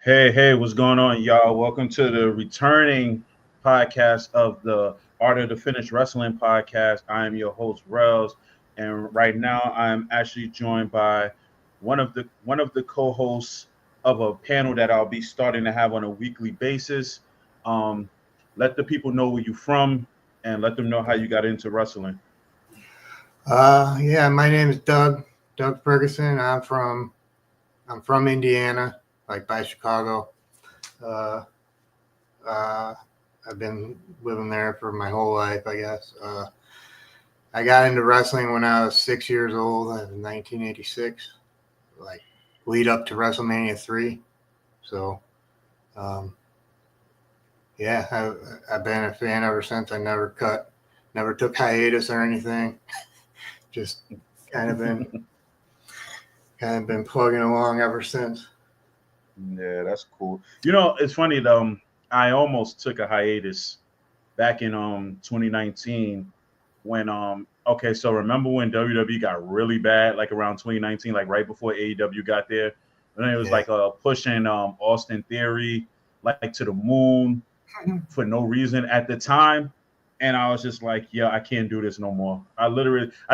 Hey, what's going on, y'all? Welcome to the returning podcast of the Art of the Finished Wrestling podcast. I am your host, Rels, and right now I'm actually joined by one of the co-hosts of a panel that I'll be starting to have on a weekly basis. Um, Let the people know where you're from and let them know how you got into wrestling. Yeah, my name is Doug Ferguson. I'm from Indiana, like by Chicago. Uh, uh, I've been living there for my whole life, I guess. I got into wrestling when I was 6 years old in 1986, like lead up to WrestleMania 3. So, um, yeah, I've been a fan ever since. I never took hiatus or anything. Just kind of been plugging along ever since. Yeah, that's cool. It's funny though. I almost took a hiatus back in 2019 when okay, so remember when WWE got really bad, like around 2019, like right before AEW got there, and it was Yeah. like pushing Austin Theory like to the moon for no reason at the time. And I was just like, yeah, I can't do this no more. I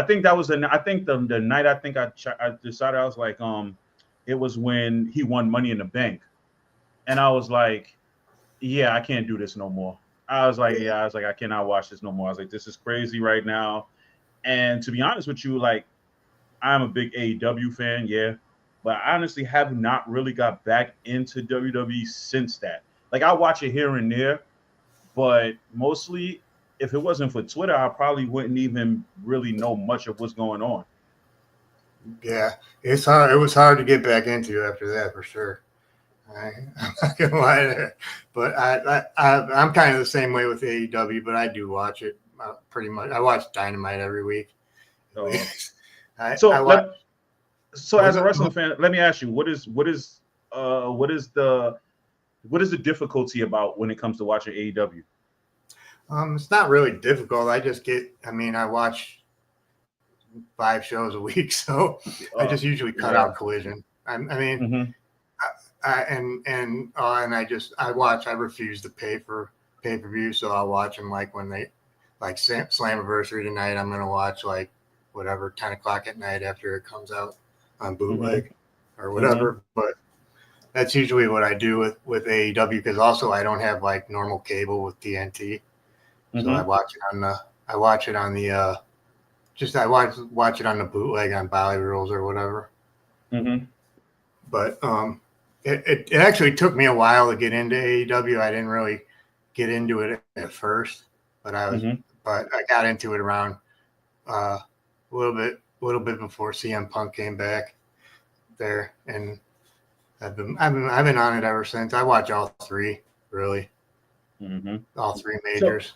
think that was I think the night I think I decided I was like, it was when he won Money in the Bank, and I was like, yeah, I can't do this no more. Yeah. I was like, I cannot watch this no more. I was like, this is crazy right now. And to be honest with you, like, I'm a big AEW fan, yeah, but I honestly have not really got back into WWE since that. Like, I watch it here and there, but mostly, if it wasn't for Twitter, I probably wouldn't even really know much of what's going on. Yeah, it's hard. It was hard to get back into after that for sure. I'm not gonna lie there, but I'm kind of the same way with AEW, but I do watch it pretty much. I watch Dynamite every week. At Uh, least. I so watch. let so Was as a it? wrestling fan, let me ask you, what is the difficulty about when it comes to watching AEW? It's not really difficult. I just get. I mean, I watch 5 shows a week, so I just usually cut Yeah. out Collision. I mean, Hmm. and I watch. I refuse to pay for pay-per-view, so I'll watch them like when they like Slammiversary tonight. I'm gonna watch like whatever 10 o'clock at night after it comes out on Hmm. bootleg or Hmm. whatever. But that's usually what I do with AEW because also I don't have like normal cable with TNT, so Hmm. I watch it on the just I watch it on the bootleg on Bally Rules or whatever. Hmm. But it actually took me a while to get into AEW. I didn't really get into it at first, Hmm. but I got into it around uh, a little bit before CM Punk came back there, and I've been on it ever since. I watch all three, really, Hmm. all three So, majors.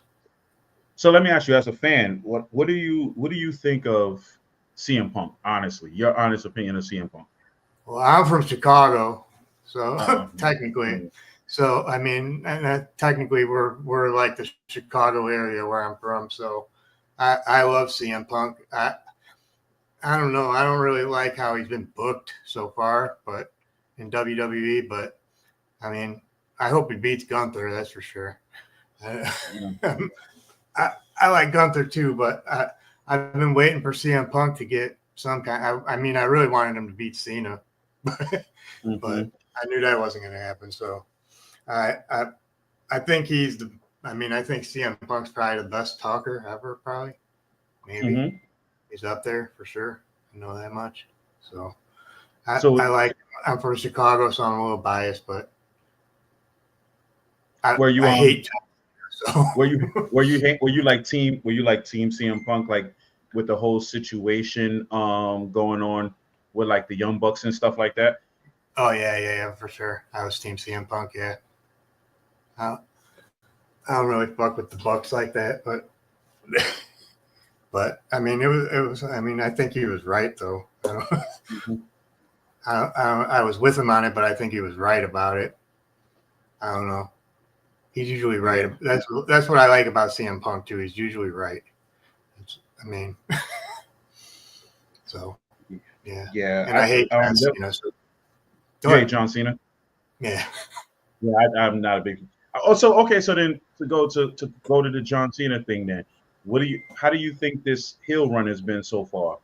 so let me ask you, as a fan, what do you think of CM Punk? Honestly, your honest opinion of CM Punk. Well, I'm from Chicago, so Uh, technically, so I mean, technically we're like the Chicago area where I'm from. So I love CM Punk. I don't know. I don't really like how he's been booked so far, but in WWE. But I mean, I hope he beats Gunther. That's for sure. I, I like Gunther too, but I've been waiting for CM Punk to get some kind. I mean, I really wanted him to beat Cena, but mm-hmm. I knew that wasn't going to happen. So I, I I think he's the. I mean, I think CM Punk's probably the best talker ever. Probably, maybe Hmm. he's up there for sure. I know that much. So I So, like. I'm from Chicago, so I'm a little biased, but were you I hate. So were you like team CM Punk, like with the whole situation going on with like the Young Bucks and stuff like that? oh yeah, for sure. I was Team CM Punk. Yeah, I, I don't really fuck with the Bucks like that, but I mean it was. I mean I think he was right though. Hmm. I was with him on it, but I think he was right about it. I don't know. He's usually right. Yeah, That's what I like about CM Punk too. He's usually right. I mean, so yeah, yeah. and I hate John Yep. Cena. So go You hate ahead. John Cena. Yeah. Yeah, I'm not a big. Also, okay, so then to go to the John Cena thing, then how do you think this heel run has been so far?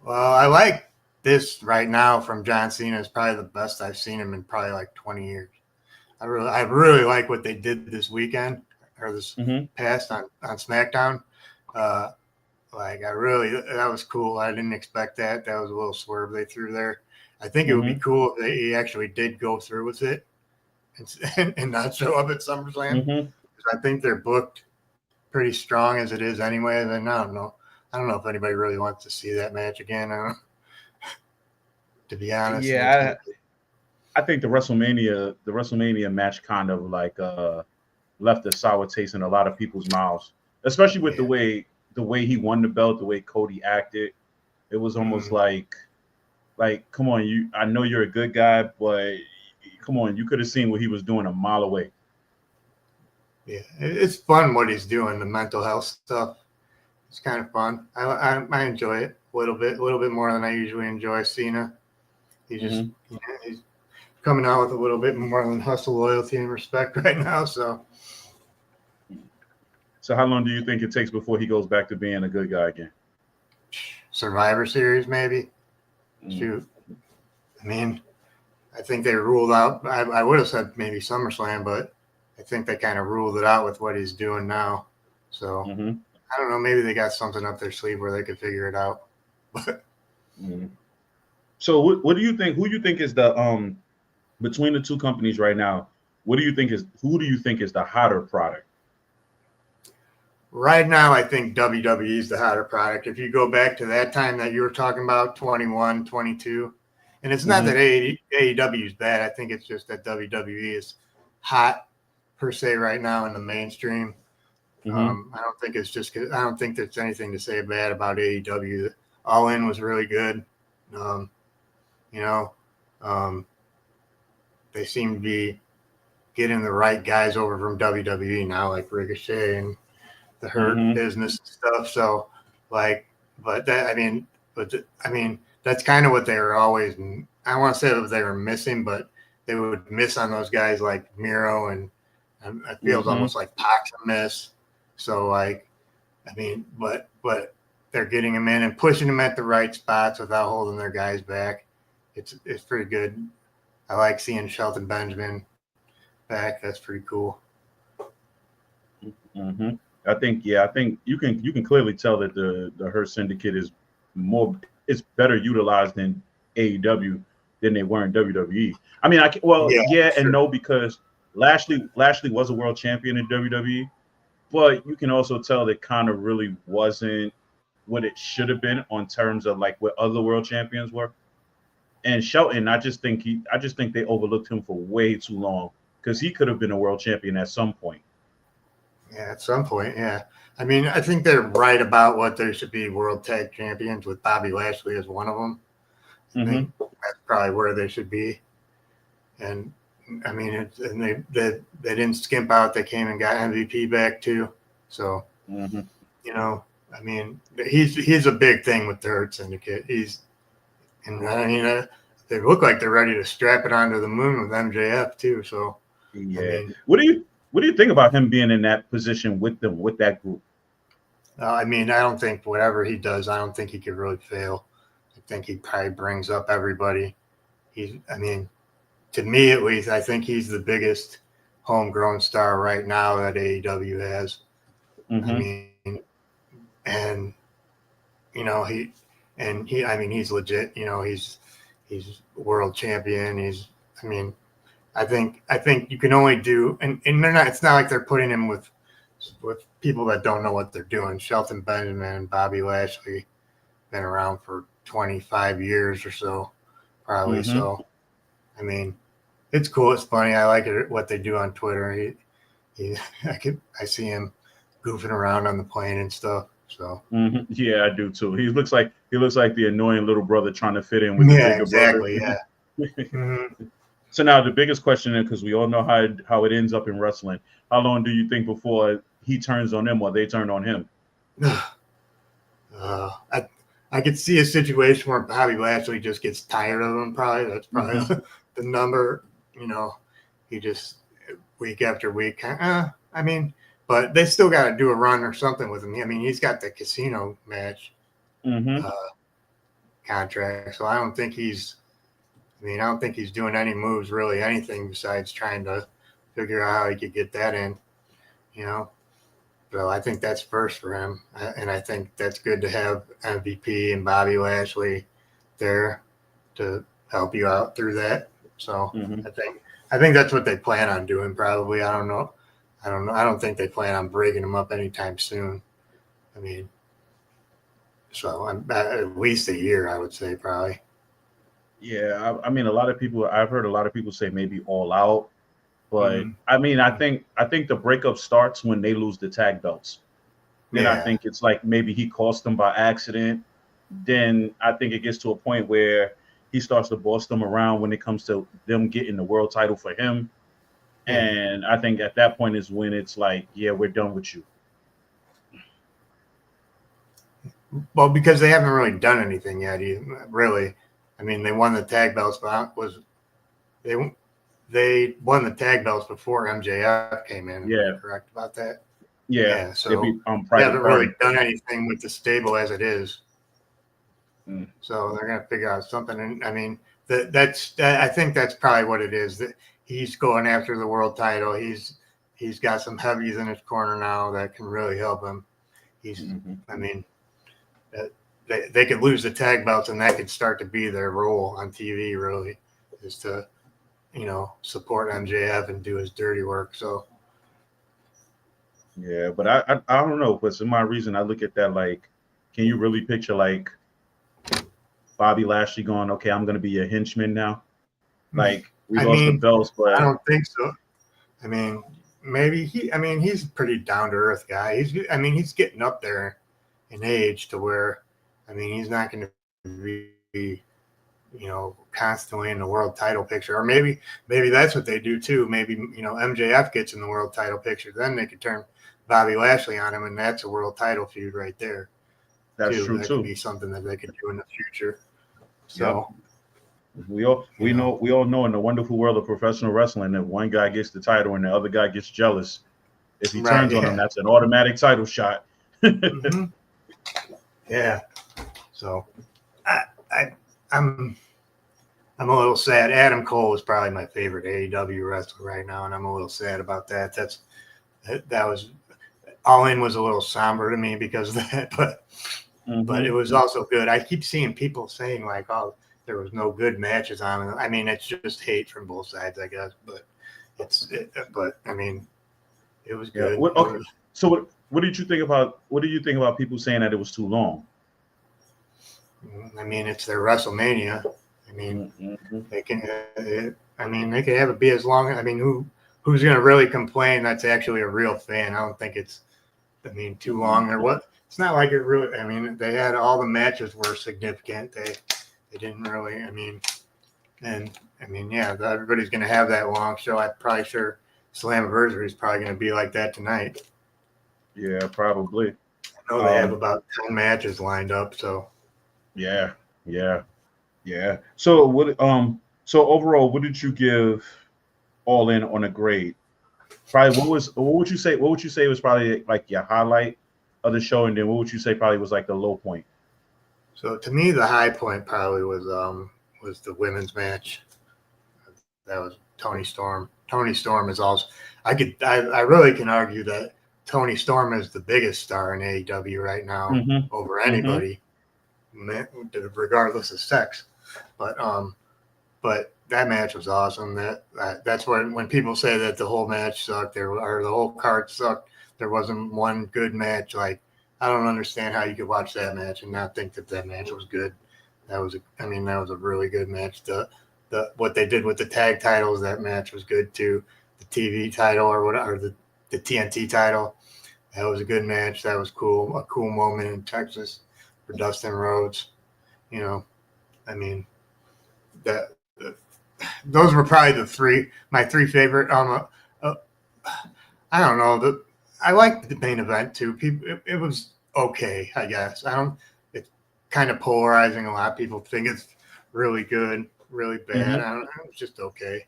Well, I like this right now from John Cena. Is probably the best I've seen him in probably like 20 years. I really like what they did this weekend or this Mm-hmm. past on SmackDown. Uh, like that was cool. I didn't expect that. That was a little swerve they threw there. I think it would be Mm-hmm. cool if he actually did go through with it and not show up at SummerSlam. Mm-hmm. Because I think they're booked pretty strong as it is anyway. Then I don't know. I don't know if anybody really wants to see that match again. To be honest, and it's Yeah, gonna be I think the WrestleMania match kind of like left a sour taste in a lot of people's mouths, especially with the yeah. way he won the belt, the way Cody acted. It was almost Mm, like come on, you. I know you're a good guy, but come on, you could have seen what he was doing a mile away. yeah, it's fun what he's doing. The mental health stuff. It's kind of fun. I enjoy it a little bit more than I usually enjoy Cena. He's just Mm-hmm. he's coming out with a little bit more than hustle, loyalty, and respect right now. So So how long do you think it takes before he goes back to being a good guy again? Survivor Series maybe. Mm-hmm. Shoot, I mean, I think they ruled out. I would have said maybe SummerSlam, but I think they kind of ruled it out with what he's doing now. So Mm-hmm. I don't know. Maybe they got something up their sleeve where they could figure it out. But Mm-hmm. So what do you think? Who do you think is the between the two companies right now? What do you think is who do you think is the hotter product? right now, I think WWE is the hotter product. If you go back to that time that you were talking about, 21, 22, and it's not that Mm-hmm. AEW is bad. I think it's just that WWE is hot per se right now in the mainstream. Mm-hmm. I don't think it's just. I don't think there's anything to say bad about AEW. All In was really good. Um, you know, um, they seem to be getting the right guys over from WWE now, like Ricochet and the Hurt Mm-hmm. Business and stuff. So, like, but that I mean, that's kind of what they were always. I want to say that they were missing, but they would miss on those guys like Miro and it feels Mm-hmm. almost like Pac's a miss. So, like, I mean, but they're getting them in and pushing them at the right spots without holding their guys back. It's pretty good. I like seeing Shelton Benjamin back. That's pretty cool. Mm-hmm. I think you can clearly tell that the Hurt Syndicate is better utilized in AEW than they were in WWE. I mean, well, Yeah, yeah and sure. no because Lashley was a world champion in WWE, but you can also tell that Connor really wasn't what it should have been on terms of like what other world champions were. And Shelton, I just think they overlooked him for way too long because he could have been a world champion at some point. Yeah, at some point, yeah. I mean, I think they're right about what they should be world tag champions with Bobby Lashley as one of them. I think Mm-hmm. that's probably where they should be. And I mean, and they didn't skimp out. They came and got MVP back too. So Mm-hmm. I mean, he's a big thing with the Hurt Syndicate. And I mean, they look like they're ready to strap it onto the moon with MJF too. So I Yeah. mean, What do you think about him being in that position with that group? I mean, I don't think whatever he does, I don't think he could really fail. I think he probably brings up everybody. I mean, to me at least, I think he's the biggest homegrown star right now that AEW has. I Mm-hmm. mean, and you know I mean, he's legit. He's world champion. I mean, I think you can only do, and they're not. It's not like they're putting him with people that don't know what they're doing. Shelton Benjamin and Bobby Lashley been around for 25 years or so, probably. Mm-hmm. So, I mean, it's cool. It's funny. I like it what they do on Twitter. I see him goofing around on the plane and stuff. So, Mm-hmm. Yeah, I do too. He looks like the annoying little brother trying to fit in with the yeah, bigger brother. exactly. Yeah. Mm-hmm. So now the biggest question, because we all know how it ends up in wrestling. How long do you think before he turns on them or they turn on him? Uh, I I could see a situation where Bobby Lashley just gets tired of him. Probably that's Mm-hmm. probably the number. he just week after week. I mean, but they still got to do a run or something with him. I mean, he's got the casino match contract, so I don't think he's doing any moves, really anything besides trying to figure out how he could get that in. So I think that's first for him, and I think that's good to have MVP and Bobby Lashley there to help you out through that. So I think that's what they plan on doing. Probably. I don't know. I don't think they plan on breaking them up anytime soon. I mean, so at least a year, I would say, probably. Yeah, I mean, I've heard a lot of people say maybe All Out. But I mean, I think the breakup starts when they lose the tag belts. Then I think it's like maybe he cost them by accident. Then I think it gets to a point where he starts to boss them around when it comes to them getting the world title for him. And I think at that point is when it's like, yeah, we're done with you. Well, because they haven't really done anything yet. Really, I mean, they won the tag belts, but they won the tag belts before MJF came in. Yeah. Am I correct about that? Yeah. So they haven't really done anything with the stable as it is. So they're going to figure out something. And I mean, I think that's probably what it is. That he's going after the world title. He's got some heavies in his corner now that can really help him. I mean, they could lose the tag belts, and that could start to be their role on TV. Really, is to support MJF and do his dirty work. So, yeah, but I don't know. But in my reason, I look at that like, can you really picture like Bobby Lashley going, okay, I'm going to be a henchman now? Like we lost the belts, but I don't think so. I mean, maybe he's a pretty down to earth guy. He's getting up there in age to where, he's not going to be constantly in the world title picture. Or maybe that's what they do too. Maybe, MJF gets in the world title picture. Then they could turn Bobby Lashley on him, and that's a world title feud right there. That's true that too. Could be something that they could do in the future. So we all know in the wonderful world of professional wrestling that one guy gets the title and the other guy gets jealous. If he turns on him, that's an automatic title shot. Yeah. So I'm a little sad. Adam Cole is probably my favorite AEW wrestler right now, and I'm a little sad about that. That was All In was a little somber to me because of that, but it was also good. I keep seeing people saying like, "Oh, there was no good matches on it." I mean, it's just hate from both sides, I guess. But it was good. Okay. So what did you think about? What do you think about people saying that it was too long? I mean, it's their WrestleMania. I mean, they can. They can have it be as long. I mean, who's going to really complain? That's actually a real fan. I don't think it's. Too long or what? It's not like it really. They had all the matches were significant. They didn't really. Everybody's going to have that long show. I'm probably sure Slammiversary is probably going to be like that tonight. Yeah, probably. I know they have about 10 matches lined up. So. Yeah. So So overall, what did you give All In on a grade? Probably what would you say was probably like your highlight of the show, and then what would you say probably was like the low point? So to me, the high point probably was the women's match. That was Toni Storm. Toni Storm is also I really can argue that Toni Storm is the biggest star in AEW right now over anybody, regardless of sex. But that match was awesome. That's when people say that the whole match sucked or the whole card sucked. There wasn't one good match. Like, I don't understand how you could watch that match and not think that match was good. That was a really good match. What they did with the tag titles, that match was good too. The TV title or the TNT title, that was a good match. That was cool. A cool moment in Texas for Dustin Rhodes. Those were probably my three favorite. I don't know. I liked the main event too. It was okay, I guess. It's kind of polarizing. A lot of people think it's really good, really bad. I don't know. It was just okay.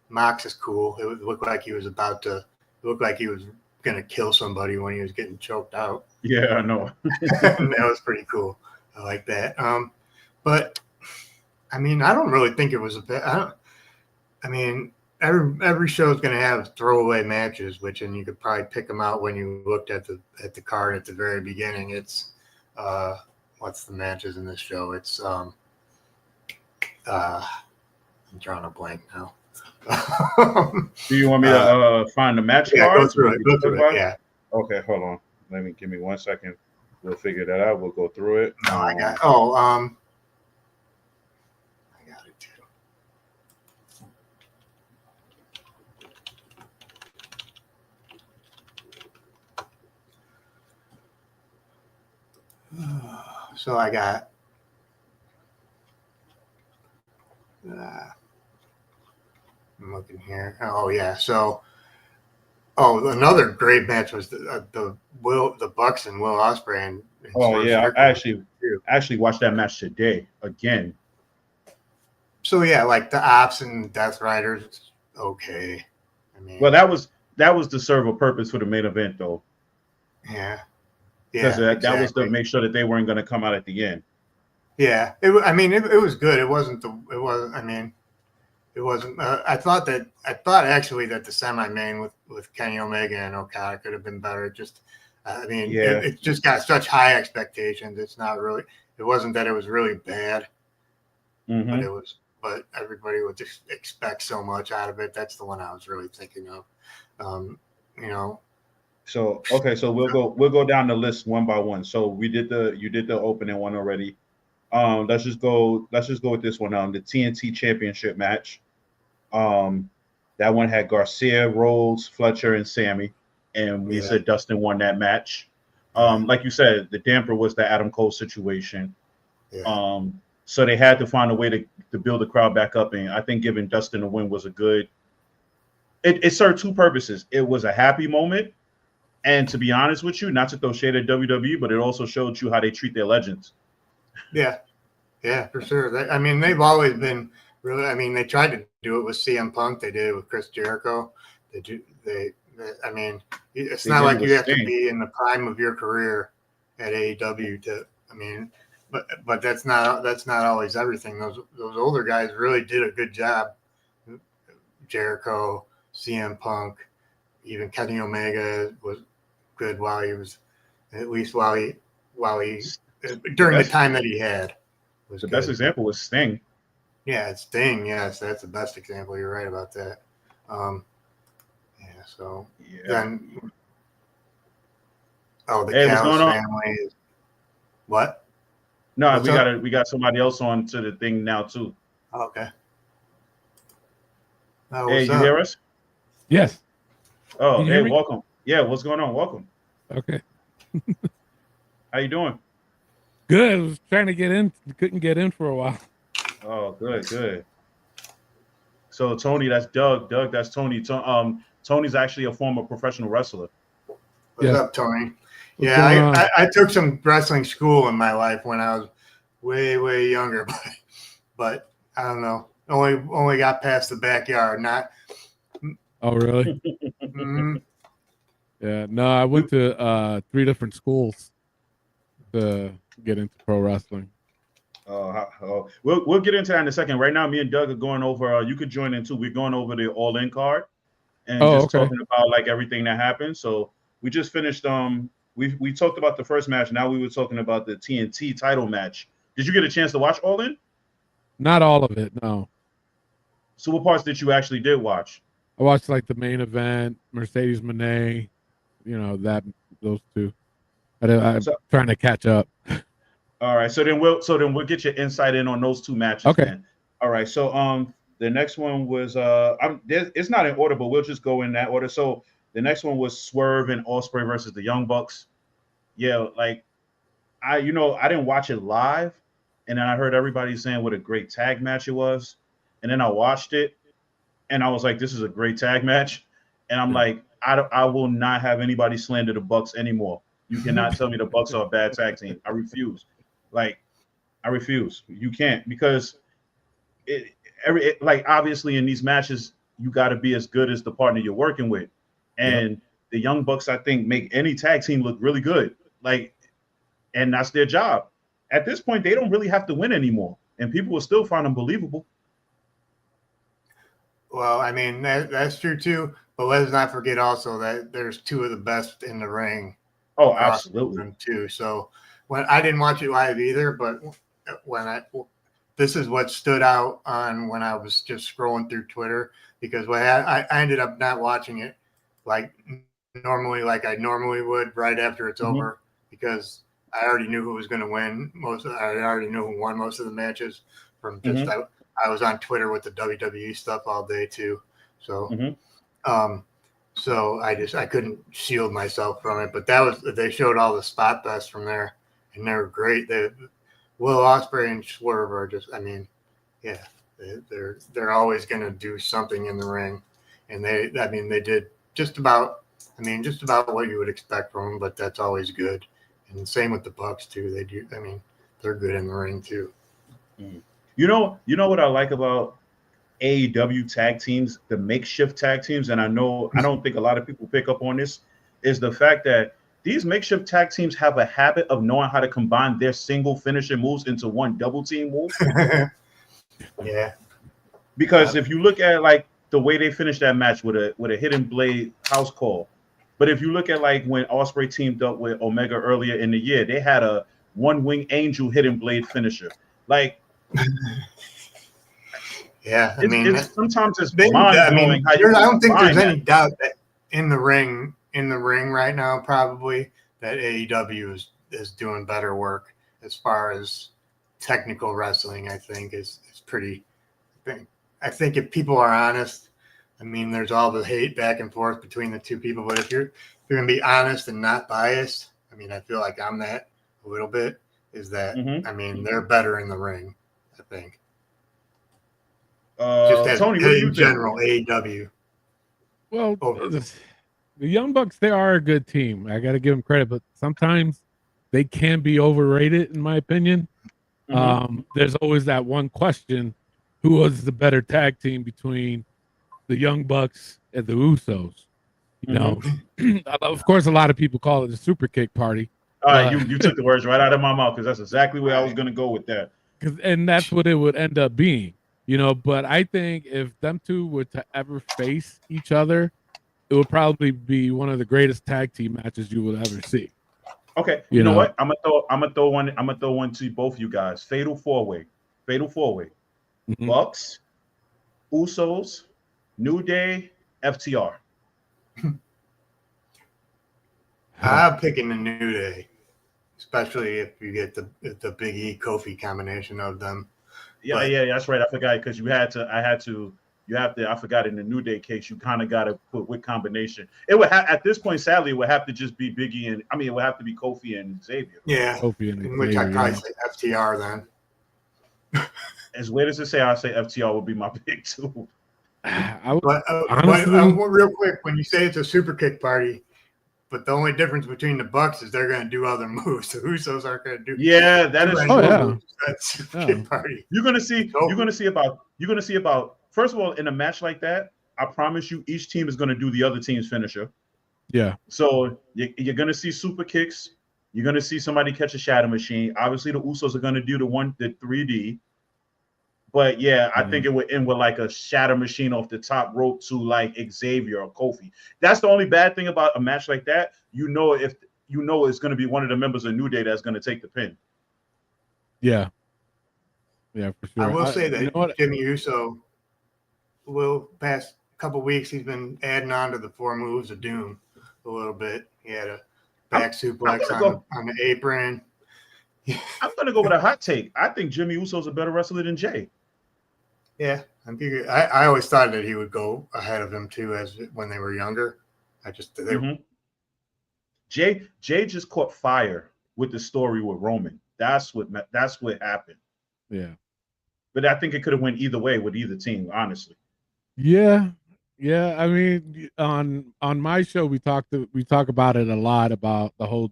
Mox is cool. It looked like he was about to. It looked like he was gonna kill somebody when he was getting choked out. Yeah, I know. That was pretty cool. I like that. But I mean, I don't really think it was a bad. I mean, every show is going to have throwaway matches, and you could probably pick them out when you looked at the card at the very beginning. It's what's the matches in this show? It's I'm drawing a blank now. Do you want me to find the match Yeah, cards? go through it. Yeah. Okay, hold on. Give me 1 second. We'll figure that out. We'll go through it. No, I got it too. So I got I'm looking here. Oh yeah. So another great match was the Bucks and Will Ospreay. And oh yeah, I actually watched that match today again. So yeah, like the Ops and Death Riders, okay. I mean, well, that was to serve a purpose for the main event, though. Yeah, because that was to make sure that they weren't going to come out at the end. Yeah, it was good. It wasn't. I mean, it wasn't. I thought actually that the semi-main with Kenny Omega and Okada could have been better. Just, I mean, it just got such high expectations. It's not really. It wasn't that it was really bad, but it was. But everybody would just expect so much out of it. That's the one I was really thinking of. You know. So okay, so we'll go down the list one by one. So you did the opening one already. Let's just go with this one. The TNT Championship match. That one had Garcia, Rhodes, Fletcher, and Sammy, and we said Dustin won that match. Like you said, the damper was the Adam Cole situation. Yeah. So they had to find a way to build the crowd back up, and I think giving Dustin a win was a good. It served two purposes. It was a happy moment, and to be honest with you, not to throw shade at WWE, but it also showed you how they treat their legends. Yeah, for sure. They've always been really. I mean, they tried to do it with CM Punk. They did it with Chris Jericho. I mean, it's not like you have to be in the prime of your career at AEW to. I mean, but that's not always everything. Those older guys really did a good job. Jericho, CM Punk, even Kenny Omega was good while he during the time that he had. The best example was Sting. Yeah, it's Sting. Yes, that's the best example. You're right about that. Then the Callis family. What? No, we got somebody else on to the thing now too. Okay. Hey, you hear us? Yes. Oh, hey, welcome. Yeah, what's going on? Welcome. Okay. How you doing? Good. I was trying to get in. Couldn't get in for a while. Oh, good. So Tony, that's Doug. Doug, that's Tony. Tony's actually a former professional wrestler. What's up, Tony? Yeah, I took some wrestling school in my life when I was way younger, but I don't know. Only got past the backyard. Not. Oh, really? Mm-hmm. Yeah. No, I went to 3 different schools to get into pro wrestling. We'll get into that in a second. Right now, me and Doug are going over. You could join in too. We're going over the All In card and talking about like everything that happened. So we just finished. We talked about the first match. Now we were talking about the TNT title match. Did you get a chance to watch All In? Not all of it, no. So what parts did you actually did watch? I watched like the main event, Mercedes Moné, those two. I'm trying to catch up. All right, so then we'll get your insight in on those 2 matches. Okay. Then. All right, so the next one was it's not in order, but we'll just go in that order. So the next one was Swerve and Ospreay versus the Young Bucks. Yeah, like I didn't watch it live, and then I heard everybody saying what a great tag match it was, and then I watched it, and I was like, this is a great tag match, and I'm like, I will not have anybody slander the Bucks anymore. You cannot tell me the Bucks are a bad tag team. I refuse. I refuse. You can't, because like obviously in these matches you got to be as good as the partner you're working with. And the Young Bucks, I think, make any tag team look really good. Like, and that's their job. At this point, they don't really have to win anymore, and people will still find them believable. Well, I mean, that's true too. But let's not forget also that there's two of the best in the ring. Oh, absolutely. Too. So when I didn't watch it live either, but this is what stood out on when I was just scrolling through Twitter, because I ended up not watching it like I normally would right after it's over, because I already knew who was going to win. I already knew who won most of the matches from just I was on Twitter with the WWE stuff all day too. So so I couldn't shield myself from it, but they showed all the spot bests from there, and they were great. Will Ospreay and Swerve are just, I mean, yeah, they're always going to do something in the ring, and they did just about what you would expect from them, but that's always good. And same with the Bucks too. They do. I mean, they're good in the ring too. You know what I like about AEW tag teams, the makeshift tag teams, and I don't think a lot of people pick up on this, is the fact that these makeshift tag teams have a habit of knowing how to combine their single finisher moves into one double team move. Yeah. Because if you look at like the way they finished that match with a hidden blade house call, but if you look at like when Ospreay teamed up with Omega earlier in the year, they had a one-wing angel hidden blade finisher. Like, yeah, sometimes it's mind-blowing how you. I don't think there's any doubt that in the ring right now, probably that AEW is doing better work as far as technical wrestling. I think is pretty. I think if people are honest, I mean, there's all the hate back and forth between the two people, but if you're gonna be honest and not biased, I mean, I feel like I'm that a little bit. Is that I mean, they're better in the ring, I think. Just as Tony, what do you in general, AEW. Well, the Young Bucks, they are a good team. I got to give them credit, but sometimes they can be overrated, in my opinion. There's always that one question: who was the better tag team between the Young Bucks and the Usos? You know, of course, a lot of people call it the Super Kick Party. All right, you took the words right out of my mouth, because that's exactly where I was going to go with that. And that's what it would end up being, you know. But I think if them two were to ever face each other, it would probably be one of the greatest tag team matches you would ever see. Okay, you know what? I'm gonna throw one to both you guys. Fatal four way. Bucks, Usos, New Day, FTR. I'm picking the New Day, especially if you get the Big E Kofi combination of them. Yeah, that's right. I forgot, because I forgot in the New Day case, you kind of got to put with combination. It would at this point, sadly, it would have to just be Biggie and it would have to be Kofi and Xavier. Yeah, Kofi and Xavier, which I'd probably say FTR then. As weird as it say, I say FTR would be my pick too. But real quick, when you say it's a super kick party, but the only difference between the Bucks is they're going to do other moves. The Usos aren't going to do. Yeah, that is true. That's super kick party. You're going to see about. First of all, in a match like that, I promise you, each team is going to do the other team's finisher. Yeah. So you're going to see super kicks. You're going to see somebody catch a shadow machine. Obviously, the Usos are going to do the 3D. But yeah, I think it would end with like a shatter machine off the top rope to like Xavier or Kofi. That's the only bad thing about a match like that. It's going to be one of the members of New Day that's going to take the pin. Yeah. Yeah, for sure. I will say that Jimmy Uso past couple weeks, he's been adding on to the 4 moves of doom a little bit. He had a back suplex on the apron. I'm going to go with a hot take. I think Jimmy Uso's a better wrestler than Jay. Yeah, I always thought that he would go ahead of him too, as when they were younger. Jay just caught fire with the story with Roman. That's what happened. Yeah, but I think it could have went either way with either team, honestly. Yeah. I mean, on my show, we talk about it a lot, about the whole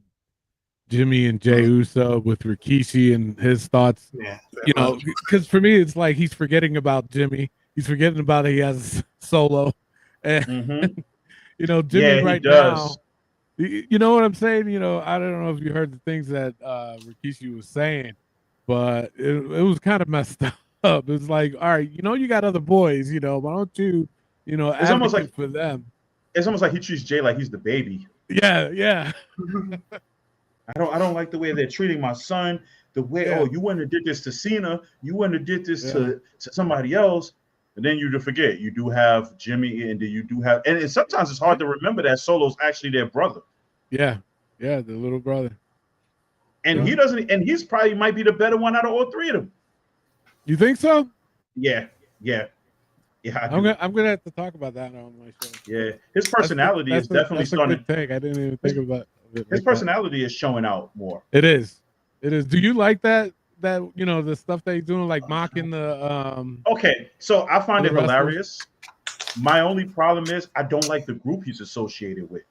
Jimmy and Jey Uso with Rikishi and his thoughts. Yeah, because for me, it's like he's forgetting about Jimmy he's forgetting about it. He has Solo, and Mm-hmm. Jimmy Yeah, he right does. now. You know what I'm saying? I don't know if you heard the things that Rikishi was saying, but it was kind of messed up. It was like, all right, you got other boys, why don't you, It's almost like advocate for them? he treats Jay like he's the baby. Yeah, yeah, I don't like the way they're treating my son. The way, yeah, oh, you wouldn't have did this to Cena, you wouldn't have did this yeah, to somebody else. And then you to forget, you do have Jimmy, and you do have, and sometimes it's hard to remember that Solo's actually their brother. yeah, yeah. The little brother. And Yeah. he doesn't, and he's probably might be the better one out of all three of them. You think so? Yeah, yeah, yeah. I I'm do. gonna have to talk about that on my show. Yeah, his personality is definitely that's a starting. good take. I didn't even think about it His like that. personality is showing out more. It is. It is. Do you like that the stuff that he's doing, like mocking the Okay, so I find other it wrestlers? hilarious. My only problem is I don't like the group he's associated with.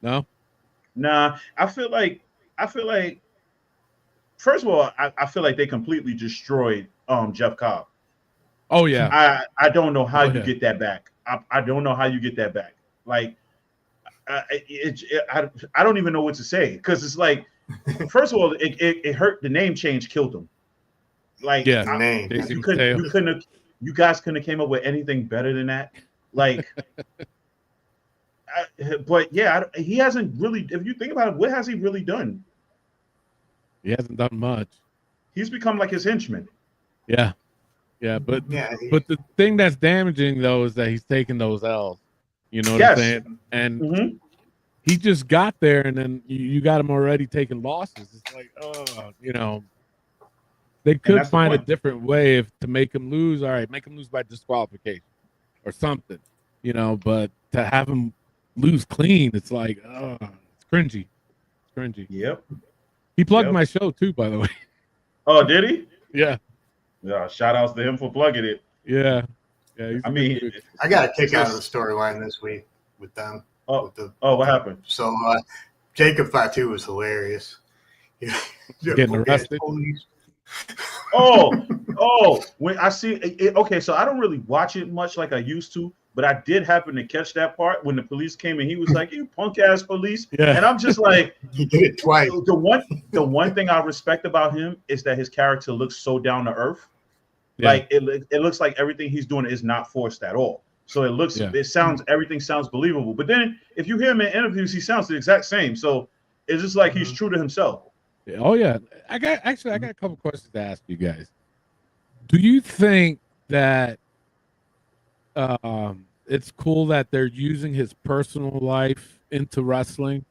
No? Nah, I feel like first of all, I feel like they completely destroyed Jeff Cobb. Oh yeah. I don't know how you yeah. get that back. I don't know how you get that back. Like I don't even know what to say, because it's like, first of all, it hurt. The name change killed him. Like, Yeah. Name. you guys couldn't have came up with anything better than that. Like, but yeah, he hasn't really. If you think about it, what has he really done? He hasn't done much. He's become like his henchman. Yeah. Yeah, but Yeah. but the thing that's damaging though is that he's taking those L's. You know what Yes. I'm saying? And Mhm. he just got there, and then you got him already taking losses. It's like, they could that's the find a point. different way to make him lose. All right, make him lose by disqualification or something, but to have him lose clean, it's like, it's cringy. It's cringy. Yep. He plugged Yep. my show too, by the way. Oh, did he? Yeah. Yeah. Shout outs to him for plugging it. Yeah. Yeah. He's I mean, I got a kick out of the storyline this week with them. oh, With what happened? So Jacob Fatu was hilarious. Getting arrested. Oh, when I see it, okay, so I don't really watch it much like I used to, but I did happen to catch that part when the police came and he was like, "You punk ass police," Yeah. and I'm just like, He did it twice. The one thing I respect about him is that his character looks so down to earth. Yeah. Like it looks like everything he's doing is not forced at all. So everything sounds believable. But then if you hear him in interviews, he sounds the exact same. So it's just like he's true to himself. Oh yeah. I got a couple questions to ask you guys. Do you think that it's cool that they're using his personal life into wrestling?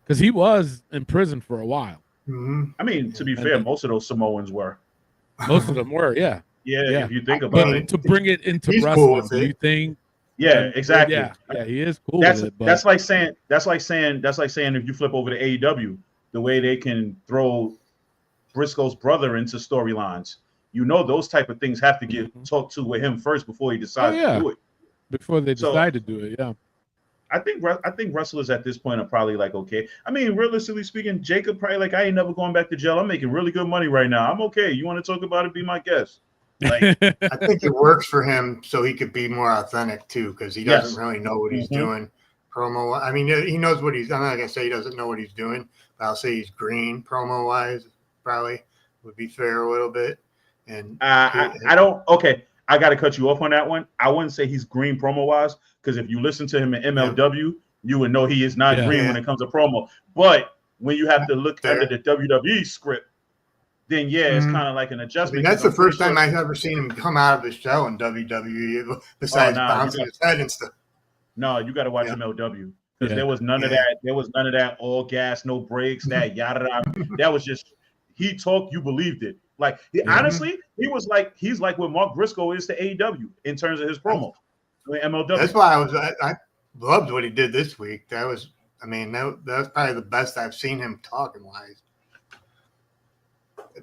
Because he was in prison for a while. Mm-hmm. I mean, to be fair, most of those Samoans were. Most of them were, yeah. Yeah, if you think about it. To bring it into He's wrestling, cool with do you it. think? Yeah, exactly. Yeah, he is cool That's with it. But that's like saying if you flip over to AEW, the way they can throw Briscoe's brother into storylines. Those type of things have to get talked to with him first before he decides to do it. Before they decide to do it, yeah. I think wrestlers at this point are probably like, okay. I mean, realistically speaking, Jacob probably like, I ain't never going back to jail. I'm making really good money right now. I'm okay. You want to talk about it? Be my guest. Like, I think it works for him so he could be more authentic too, because he doesn't really know what he's doing. Promo. I mean, he knows what he's. I'm not gonna say he doesn't know what he's doing, but I'll say he's green promo wise. Probably would be fair a little bit. And I don't. Okay, I got to cut you off on that one. I wouldn't say he's green promo wise, because if you listen to him in MLW, you would know he is not green when it comes to promo. But when you have to look under the WWE script, then it's kind of like an adjustment. I mean, that's the first time I've ever seen him come out of his shell in WWE, besides bouncing his head and stuff. No, you got to watch MLW, because there was none of that. There was none of that all gas, no brakes, that yada yada. That was just he talked, you believed it. Like honestly, he's like what Mark Briscoe is to AEW in terms of his promo. MLW. That's why I loved what he did this week. That was probably the best I've seen him talking wise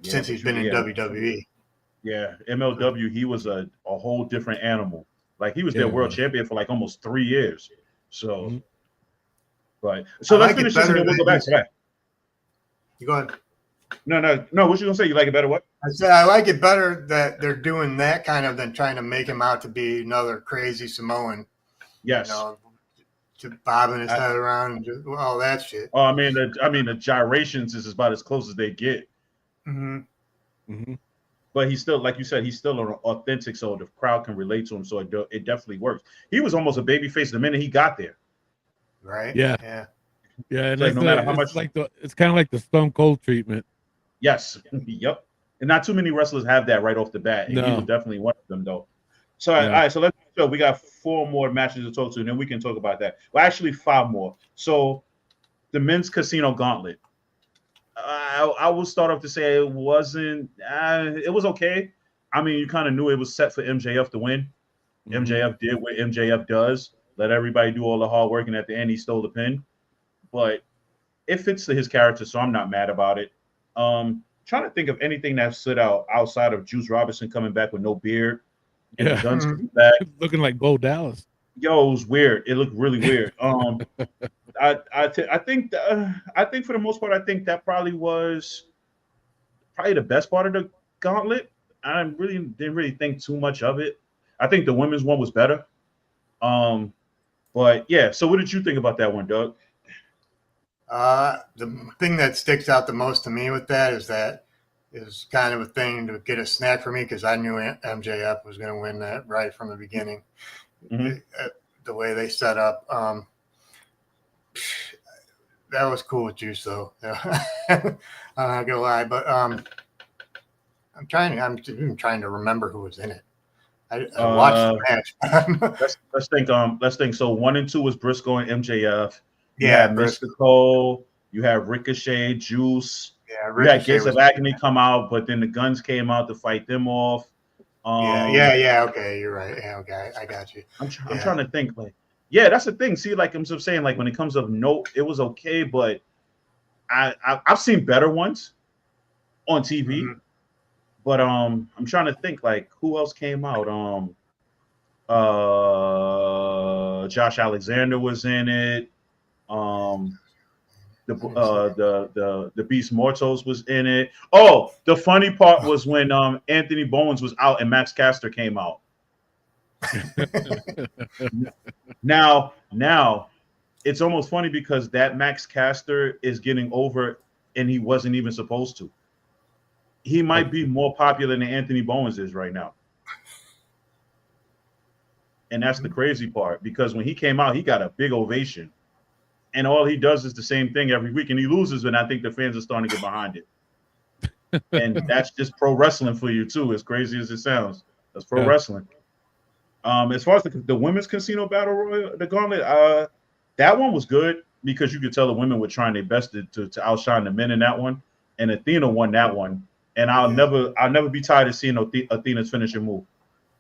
since he's been in WWE. Yeah, MLW, he was a whole different animal. Like, he was their world champion for like almost 3 years. So, but let's finish this and then we'll go back to that. You go ahead. No. What you gonna say? You like it better? What? I said I like it better that they're doing that kind of than trying to make him out to be another crazy Samoan. Yes. You know, to bobbing his head around and just all that shit. Oh, I mean, the gyrations is about as close as they get. Mm-hmm. Mm-hmm. But he's still, like you said, he's still an authentic, so the crowd can relate to him. So it definitely works. He was almost a baby face the minute he got there. Right. Yeah. Yeah. Yeah. And It's like no matter how much, it's kind of like the Stone Cold treatment. yes, yep. And not too many wrestlers have that right off the bat, and he was definitely one of them, though. So all right, so let's go. We got 4 more matches to talk to, and then we can talk about that. Well, actually, 5 more. So the men's casino gauntlet. I will start off to say it wasn't. It was okay. I mean, you kind of knew it was set for MJF to win. Mm-hmm. MJF did what MJF does. Let everybody do all the hard work, and at the end, he stole the pin. But it fits to his character, so I'm not mad about it. Trying to think of anything that stood out outside of Juice Robinson coming back with no beard and the Guns coming back, looking like Bo Dallas. Yo, it was weird. It looked really weird. I think for the most part, I think that probably was the best part of the gauntlet. I really didn't really think too much of it. I think the women's one was better. But yeah. So what did you think about that one, Doug? The thing that sticks out the most to me with that is kind of a thing to get a snack for me because I knew MJF was going to win that right from the beginning. Mm-hmm. The way they set up, that was cool with Juice though. I'm not gonna lie, but I'm even trying to remember who was in it. I watched the match. let's think. So 1 and 2 was Briscoe and MJF. You yeah, had Mystical. You had Ricochet, Juice. Yeah, Ricochet. You had Gates of Agony come out, but then the Guns came out to fight them off. Yeah. Okay, you're right. Yeah, okay, I got you. I'm trying to think. Like, yeah, that's the thing. See, like I'm just saying, like when it comes up, no, it was okay, but I've seen better ones on TV. Mm-hmm. But I'm trying to think like who else came out. Josh Alexander was in it. The Beast Mortals was in it. Oh, the funny part was when Anthony Bowens was out and Max Caster came out. now it's almost funny because that Max Caster is getting over and he wasn't even supposed to. He might be more popular than Anthony Bowens is right now. And that's the crazy part because when he came out, he got a big ovation. And all he does is the same thing every week. And he loses, and I think the fans are starting to get behind it. And that's just pro wrestling for you, too, as crazy as it sounds. That's pro wrestling. As far as the women's casino battle royal, the gauntlet, that one was good because you could tell the women were trying their best to outshine the men in that one. And Athena won that one. And I'll never be tired of seeing Athena's finishing move.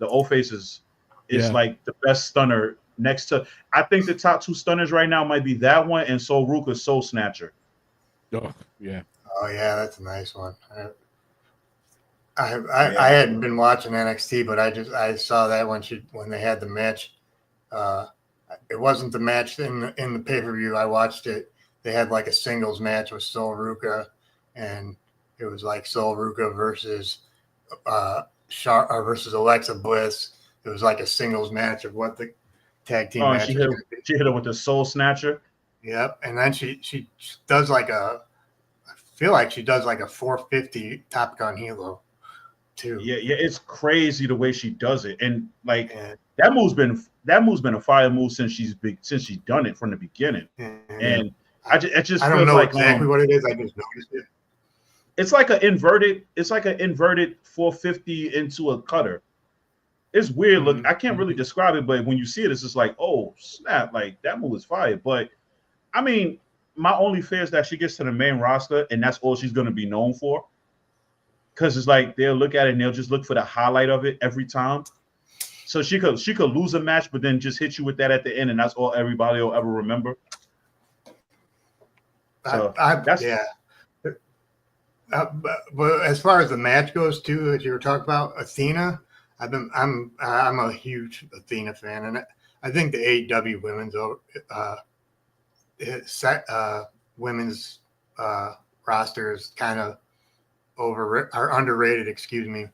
The O-Face is like the best stunner next to. I think the top 2 stunners right now might be that one and Sol Ruka's Soul Snatcher. Oh yeah. Oh yeah, that's a nice one. I hadn't been watching NXT, but I saw that when they had the match. It wasn't the match in the pay-per-view. I watched it. They had like a singles match with Sol Ruka, and it was like Sol Ruka versus versus Alexa Bliss. It was like a singles match of what the tag team match. She hit her with the Soul Snatcher. Yep, and then she does like I feel like she does like a 450 Top Gun Hilo too. Yeah, it's crazy the way she does it, and like that move's been a fire move since she's done it from the beginning. And I don't know exactly what it is. I just noticed it. It's like an inverted 450 into a cutter. It's weird. Look, I can't really describe it, but when you see it, it's just like, oh snap! Like that move is fire. But I mean, my only fear is that she gets to the main roster and that's all she's going to be known for. Because it's like they'll look at it and they'll just look for the highlight of it every time. So she could lose a match, but then just hit you with that at the end, and that's all everybody will ever remember. So but as far as the match goes, too, as you were talking about Athena. I'm a huge Athena fan, and I think the AEW women's roster is kind of underrated. Excuse me,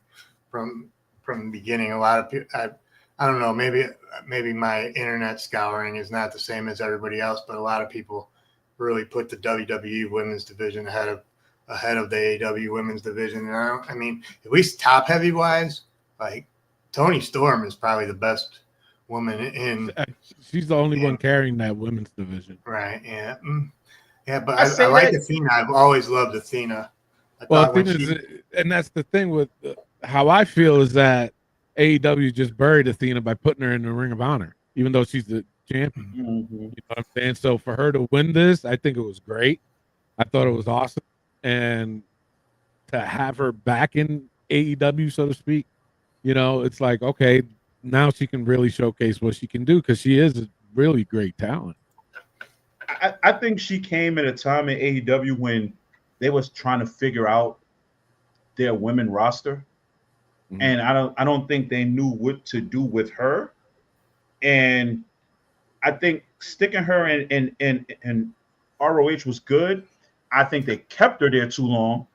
from the beginning. A lot of people. I don't know. Maybe my internet scouring is not the same as everybody else, but a lot of people really put the WWE women's division ahead of the AEW women's division. And I mean, at least top heavy wise, like Toni Storm is probably the best woman in. She's the only one carrying that women's division. Right. Yeah. Yeah. But I like Athena. I've always loved Athena. And that's the thing with how I feel is that AEW just buried Athena by putting her in the Ring of Honor, even though she's the champion. Mm-hmm. You know what I'm saying? So for her to win this, I think it was great. I thought it was awesome. And to have her back in AEW, so to speak, you know, it's like, okay, now she can really showcase what she can do because she is a really great talent. I think she came at a time in AEW when they was trying to figure out their women roster. Mm-hmm. And I don't think they knew what to do with her. And I think sticking her in ROH was good. I think they kept her there too long.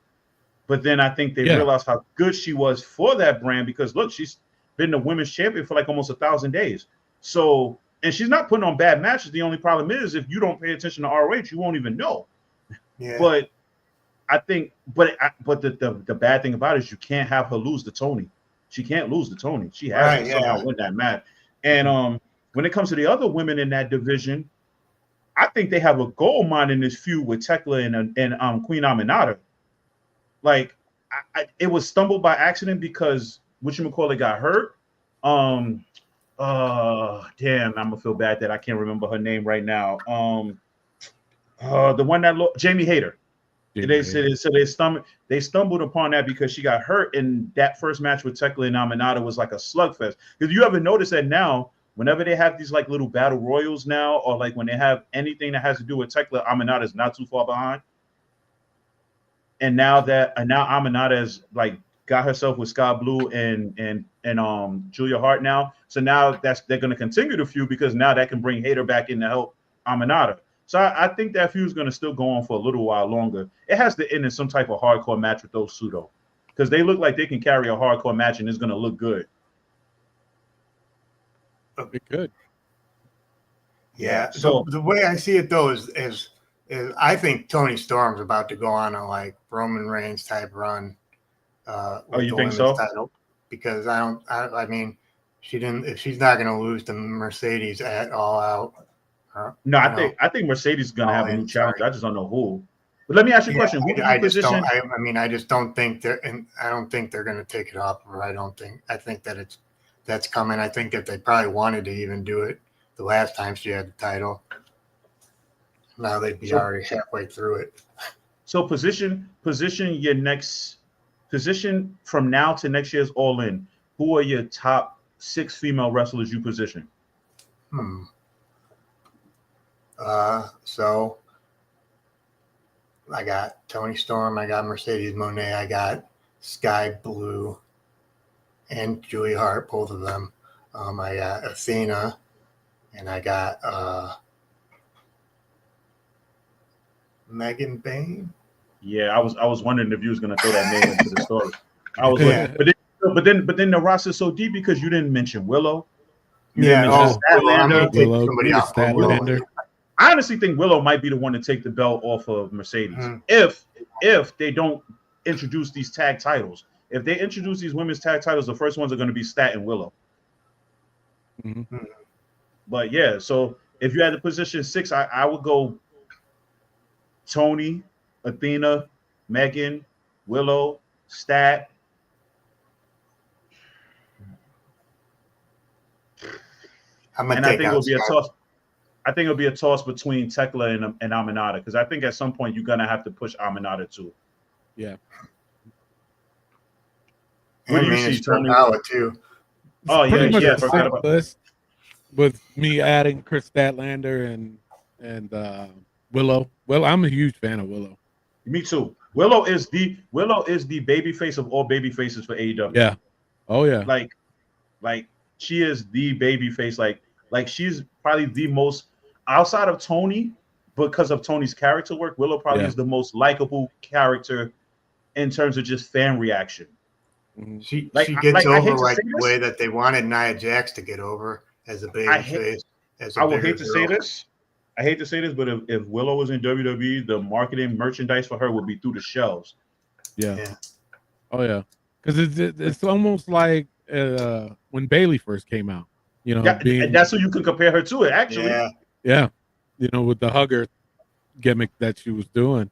But then I think they realized how good she was for that brand because, look, she's been the women's champion for like almost 1,000 days. So, and she's not putting on bad matches. The only problem is if you don't pay attention to ROH, you won't even know. Yeah. But I think, but the bad thing about it is you can't have her lose to Tony. She can't lose to Tony. She has to somehow win that match. And when it comes to the other women in that division, I think they have a gold mine in this feud with Tekla and Queen Aminata. Like, it was stumbled by accident because whatchamacallit got hurt. Damn, I'm gonna feel bad that I can't remember her name right now. The one that Jamie Hayter. They stumbled upon that because she got hurt, and that first match with Tekla and Aminata was like a slugfest. Because you ever notice that now, whenever they have these like little battle royals now, or like when they have anything that has to do with Tekla, Aminata is not too far behind. And now Aminata has like got herself with Sky Blue and Julia Hart now. So now they're going to continue the feud because now that can bring Hayter back in to help Aminata. So I think that feud is going to still go on for a little while longer. It has to end in some type of hardcore match with those two, though, because they look like they can carry a hardcore match and it's going to look good. Be good. Yeah. So the way I see it though is I think Toni Storm's about to go on a like Roman Reigns type run. You think so? Title, because I mean, if she's not going to lose to Mercedes at All Out. No, I think Mercedes is going to have a new challenge. I just don't know who. But let me ask you a question. I just don't think they're, and I don't think they're going to take it off. Or I think that that's coming. I think that they probably wanted to even do it the last time she had the title. Now they'd be already halfway through it. So position your next position from now to next year's All In. Who are your top 6 female wrestlers you position? So I got Toni Storm, I got Mercedes Moné, I got Sky Blue and Julia Hart, both of them. I got Athena, and I got Megan Bain. Yeah, I was wondering if you was gonna throw that name into the story. I was but then the roster is so deep because you didn't mention Willow. Statlander. I honestly think Willow might be the one to take the belt off of Mercedes if they don't introduce these tag titles. If they introduce these women's tag titles, the first ones are going to be Stat and Willow. Mm-hmm. But yeah, so if you had the position 6, I would go Toni, Athena, Megan, Willow, Stat. I think it'll be a toss. I think it'll be a toss between Tekla and Aminata because I think at some point you're gonna have to push Aminata too. Yeah. What do you see, Tony? Too. Oh yeah. Forgot about this. With me adding Chris Statlander and Willow. Well, I'm a huge fan of Willow. Me too. Willow is the baby face of all baby faces for AEW. Yeah. Oh yeah. Like she is the baby face. Like she's probably the most outside of Tony because of Tony's character work. Willow probably is the most likable character in terms of just fan reaction. She Like, gets I hate over to like say the this. way that they wanted Nia Jax to get over as a baby face, as a I will bigger hate to say girl. this. I hate to say this, but if Willow was in WWE, the marketing merchandise for her would be through the shelves. Yeah. Oh yeah, because it's almost like when Bailey first came out. You know, That's who you can compare her to. It actually. Yeah, you know, with the hugger gimmick that she was doing.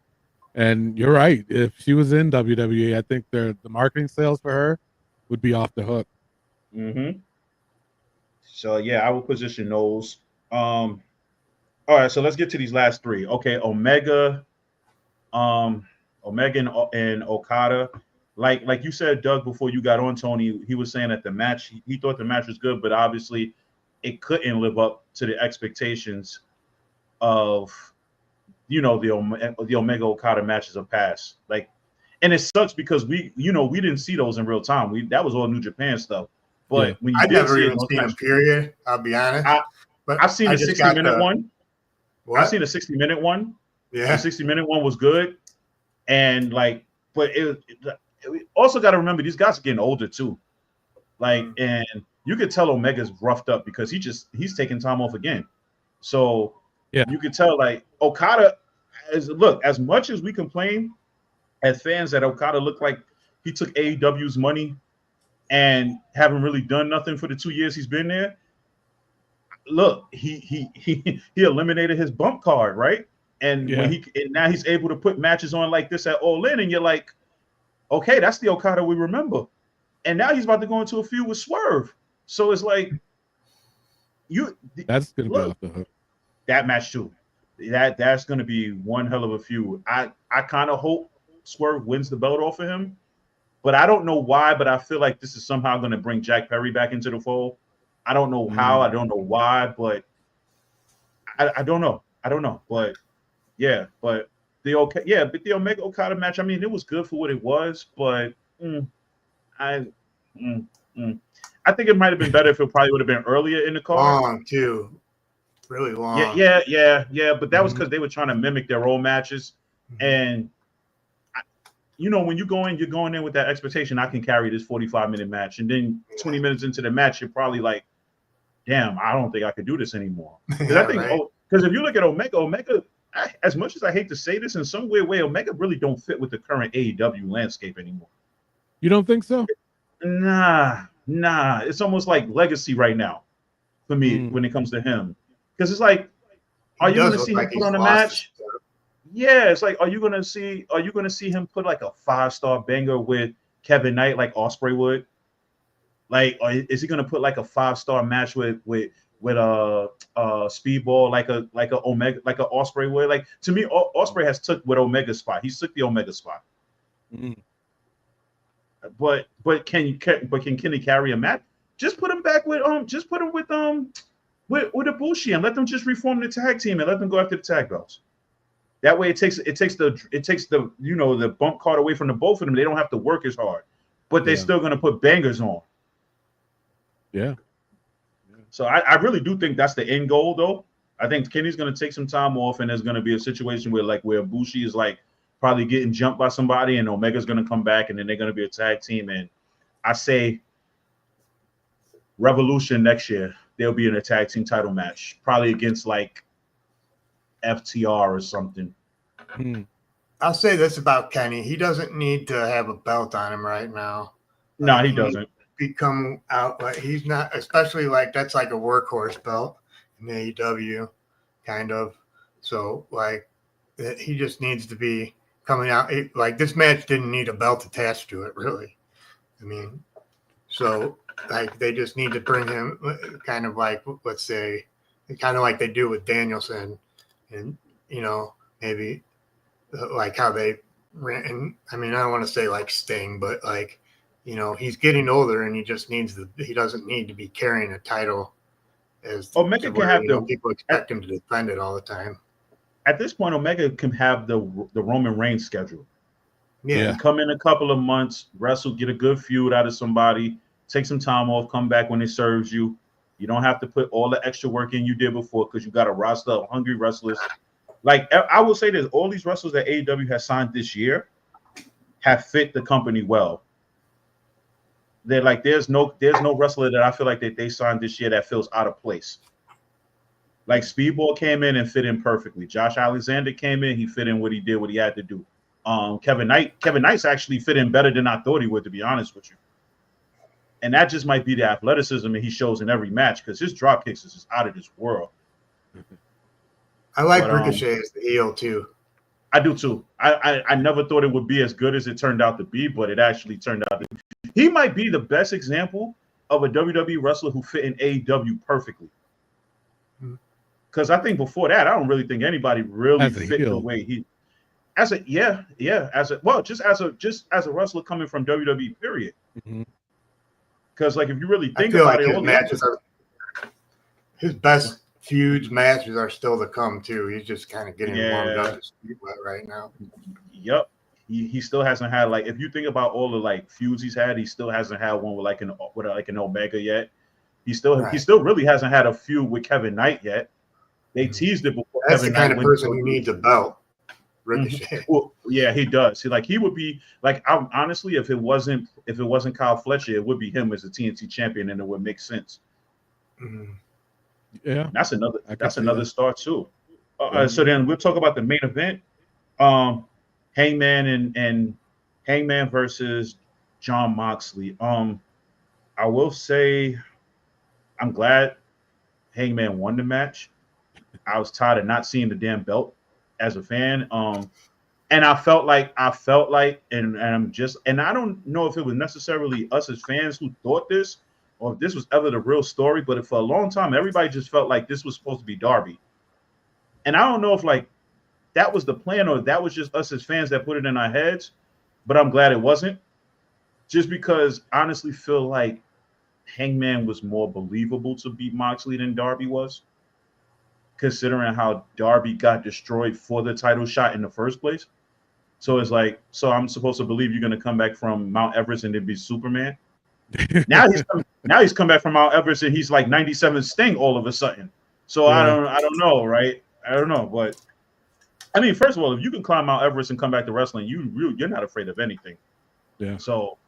And you're right. If she was in WWE, I think the marketing sales for her would be off the hook. Mm-hmm. So yeah, I would position those. All right, so let's get to these last three. Okay, um, Omega and Okada. Like you said, Doug, before you got on, Tony, he was saying that the match, he thought the match was good, but obviously it couldn't live up to the expectations of the Omega Okada matches of past. Like, and it sucks because we didn't see those in real time. That was all New Japan stuff. But when you I did never see it, even seen them. Period. I'll be honest. I've seen a 60-minute one. What? I've seen a 60-minute one. Yeah. The 60-minute one was good. And like, but we also got to remember these guys are getting older too. Like, and you could tell Omega's roughed up because he's taking time off again. So you could tell like Okada as much as we complain as fans that Okada looked like he took AEW's money and haven't really done nothing for the 2 years he's been there. Look, he eliminated his bump card, right? And now he's able to put matches on like this at All In, and you're like, okay, that's the Okada we remember. And now he's about to go into a feud with Swerve. So it's like that's gonna be off the hook. That match too. That's gonna be one hell of a feud. I kind of hope Swerve wins the belt off of him, but I don't know why. But I feel like this is somehow gonna bring Jack Perry back into the fold. I don't know how. I don't know why, but I don't know. I don't know. But yeah, but the Omega Okada match. I mean, it was good for what it was, but I think it might have been better if it probably would have been earlier in the card. Long too, really long. Yeah. But that was because they were trying to mimic their old matches, and when you're going in with that expectation. I can carry this 45-minute match, and then 20 minutes into the match, you're probably like, damn, I don't think I could do this anymore. Because I think, because if you look at Omega, as much as I hate to say this, in some weird way, Omega really don't fit with the current AEW landscape anymore. You don't think so? Nah. It's almost like legacy right now for me when it comes to him. Because it's like, are you going to see him put on a match? Yeah, it's like, are you going to see him put like a 5-star banger with Kevin Knight like Ospreay would? Like, or is he gonna put like a 5-star match with Speedball like a Omega, like a Ospreay would? Like, to me, Ospreay has took with Omega's spot. He took the Omega spot. But can Kenny carry a match? Just put him back with Ibushi and let them just reform the tag team and let them go after the tag belts. That way, it takes the the bump card away from the both of them. They don't have to work as hard, but they're still gonna put bangers on. Yeah. So I really do think that's the end goal, though. I think Kenny's going to take some time off, and there's going to be a situation where Ibushi is like probably getting jumped by somebody, and Omega's going to come back, and then they're going to be a tag team. And I say Revolution next year, they'll be in a tag team title match, probably against like FTR or something. I'll say this about Kenny: he doesn't need to have a belt on him right now. No, he doesn't. Become out like he's not, especially like that's like a workhorse belt in AEW, kind of. So like he just needs to be coming out. Like this match didn't need a belt attached to it, really. I mean, so like they just need to bring him kind of like, let's say, kind of like they do with Danielson, and maybe like how they ran. And I mean, I don't want to say like Sting, but like. He's getting older, and he doesn't need to be carrying a title. As Omega can have people expect him to defend it all the time. At this point, Omega can have the Roman Reigns schedule. Yeah, come in a couple of months, wrestle, get a good feud out of somebody, take some time off, come back when it serves you. You don't have to put all the extra work in you did before because you got a roster of hungry wrestlers. Like I will say this, all these wrestlers that AEW has signed this year have fit the company well. They're like, there's no wrestler that I feel like that they signed this year that feels out of place. Like Speedball came in and fit in perfectly. Josh Alexander came in, he fit in what he did, what he had to do. Kevin Knight's actually fit in better than I thought he would, to be honest with you. And that just might be the athleticism that he shows in every match, because his drop kicks is just out of this world. I like Ricochet as the heel too. I do too. I never thought it would be as good as it turned out to be, but it actually turned out to be. He might be the best example of a WWE wrestler who fit in AEW perfectly. Because I think before that, I don't really think anybody really fit the way he. Just as a wrestler coming from WWE, period. Because like if you really think about it, his matches are his best feuds matches are still to come too. He's just kind of getting warmed up to speed right now. Yep. He still hasn't had, like, if you think about all the like feuds he's had, he still hasn't had one with an Omega yet. He still really hasn't had a feud with Kevin Knight yet. They teased it before. That's Kevin the kind Knight of person who needs a belt. Ricochet. Well, yeah, he does. He would be like, honestly, if it wasn't Kyle Fletcher, it would be him as the TNT champion, and it would make sense. Yeah, that's another star too. So then we'll talk about the main event. Hangman and Hangman versus Jon Moxley. I will say I'm glad Hangman won the match. I was tired of not seeing the damn belt as a fan. And I felt like and I don't know if it was necessarily us as fans who thought this or if this was ever the real story, but for a long time everybody just felt like this was supposed to be Darby. And I don't know if like that was the plan or that was just us as fans that put it in our heads, but I'm glad it wasn't. Just because I honestly feel like Hangman was more believable to beat Moxley than Darby was, considering how Darby got destroyed for the title shot in the first place. So it's like, so I'm supposed to believe you're going to come back from Mount Everest and then be Superman. Now he's come back from Mount Everest and he's like 97 Sting all of a sudden. So I don't know, right? I don't know, but I mean, first of all, if you can climb Mount Everest and come back to wrestling, you're not afraid of anything. Yeah. So,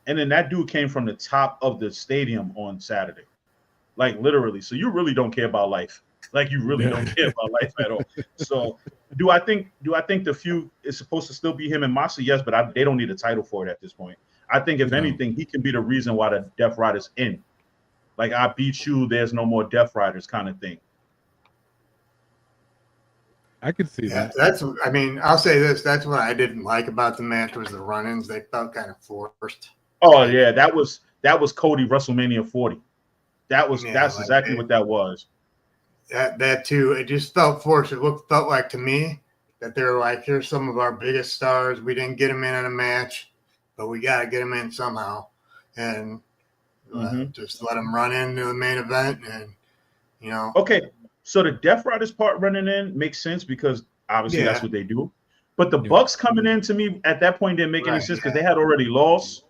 and then that dude came from the top of the stadium on Saturday, like literally. So you really don't care about life. Like you really don't care about life at all. So do I think the feud is supposed to still be him and Moxley? Yes, but they don't need a title for it at this point. I think if anything, he can be the reason why the Death Riders end. Like I beat you, there's no more Death Riders kind of thing. I could see that. I'll say this. That's what I didn't like about the match was the run-ins. They felt kind of forced. Oh yeah, that was Cody WrestleMania 40. That's exactly what that was. That too. It just felt forced. It felt like to me that they were like, here's some of our biggest stars. We didn't get them in a match, but we got to get them in somehow. And just let them run into the main event. And, Okay, so the Death Riders part running in makes sense because obviously that's what they do. But the Bucks coming in to me at that point didn't make any sense because they had already lost.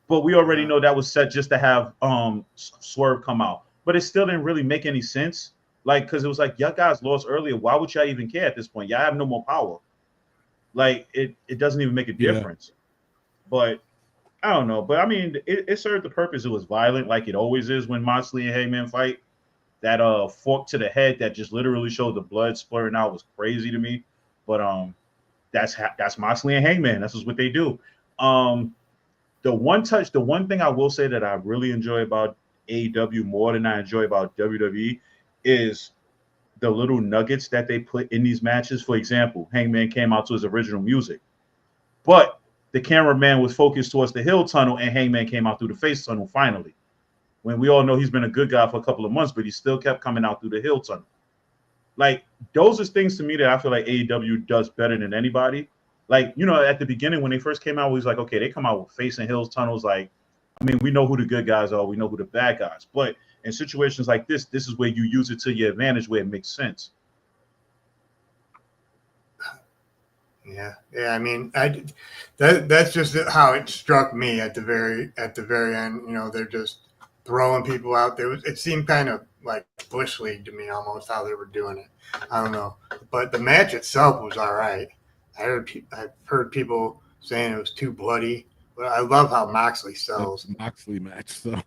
But we already know that was set just to have Swerve come out. But it still didn't really make any sense. Like, because it was like, y'all guys lost earlier. Why would y'all even care at this point? Y'all have no more power. Like, it doesn't even make a difference. But I don't know. But I mean, it served the purpose. It was violent, like it always is when Moxley and Hangman fight. That fork to the head that just literally showed the blood splurting out was crazy to me. But that's Moxley and Hangman. That's just what they do. The one thing I will say that I really enjoy about AEW more than I enjoy about WWE is the little nuggets that they put in these matches. For example, Hangman came out to his original music, but the cameraman was focused towards the hill tunnel and Hangman came out through the face tunnel finally. When we all know he's been a good guy for a couple of months, but he still kept coming out through the hill tunnel. Like, those are things to me that I feel like AEW does better than anybody. Like, at the beginning when they first came out, we was like, okay, they come out with face and hills tunnels. Like, I mean, we know who the good guys are. We know who the bad guys. But in situations like this is where you use it to your advantage, where it makes sense. Yeah. I mean, that's just how it struck me at the very end. They're just throwing people out there. It seemed kind of like Bush League to me, almost how they were doing it. I don't know, but the match itself was all right. I've heard people saying it was too bloody. But I love how Moxley sells. Moxley match. So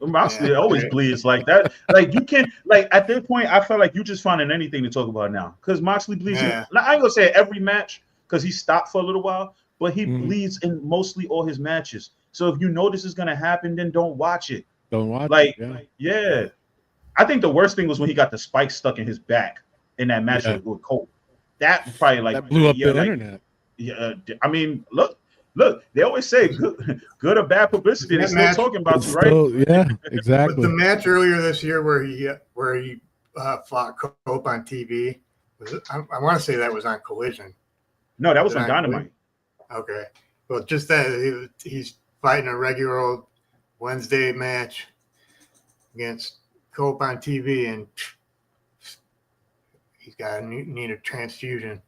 Moxley always bleeds like that. Like you can't like at this point. I felt like you just finding anything to talk about now because Moxley bleeds. Yeah. I ain't gonna say every match because he stopped for a little while, but he bleeds in mostly all his matches. So if you know this is gonna happen, then don't watch it. Don't watch like, it. Yeah. I think the worst thing was when he got the spike stuck in his back in that match with Cole. That probably like that blew up the internet. Yeah, I mean, look, they always say good or bad publicity. They're still talking about you, right? Yeah, exactly. But the match earlier this year where he fought Cope on TV, I want to say that was on Collision. No, that was on Dynamite. Okay, well, just that he's fighting a regular old Wednesday match against Cope on TV, and he's got need a transfusion.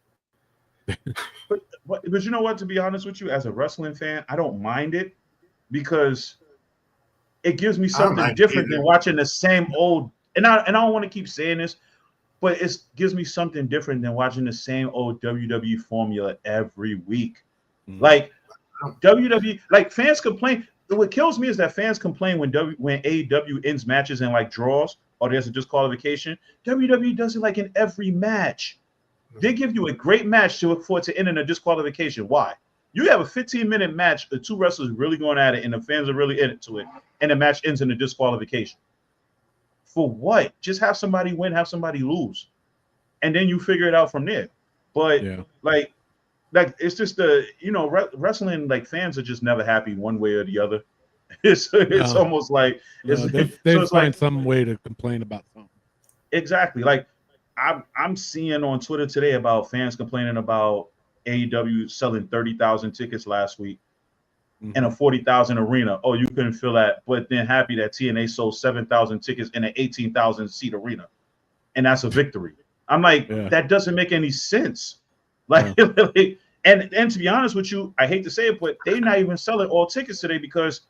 But you know what? To be honest with you, as a wrestling fan, I don't mind it because it gives me something different than watching the same old. And I don't want to keep saying this, but it gives me something different than watching the same old WWE formula every week. Like WWE, like fans complain. What kills me is that fans complain when AEW ends matches in like draws or there's a disqualification. WWE does it like in every match. They give you a great match for it to end in a disqualification. Why? You have a 15-minute match, the two wrestlers really going at it, and the fans are really into it, and the match ends in a disqualification. For what? Just have somebody win, have somebody lose, and then you figure it out from there. But like it's just wrestling, like fans are just never happy one way or the other. It's almost like they find some way to complain about something. Exactly. Like I'm seeing on Twitter today about fans complaining about AEW selling 30,000 tickets last week in a 40,000 arena. Oh, you couldn't fill that, but then happy that TNA sold 7,000 tickets in an 18,000 seat arena, and that's a victory. I'm like, that doesn't make any sense. Like, and to be honest with you, I hate to say it, but they're not even selling all tickets today because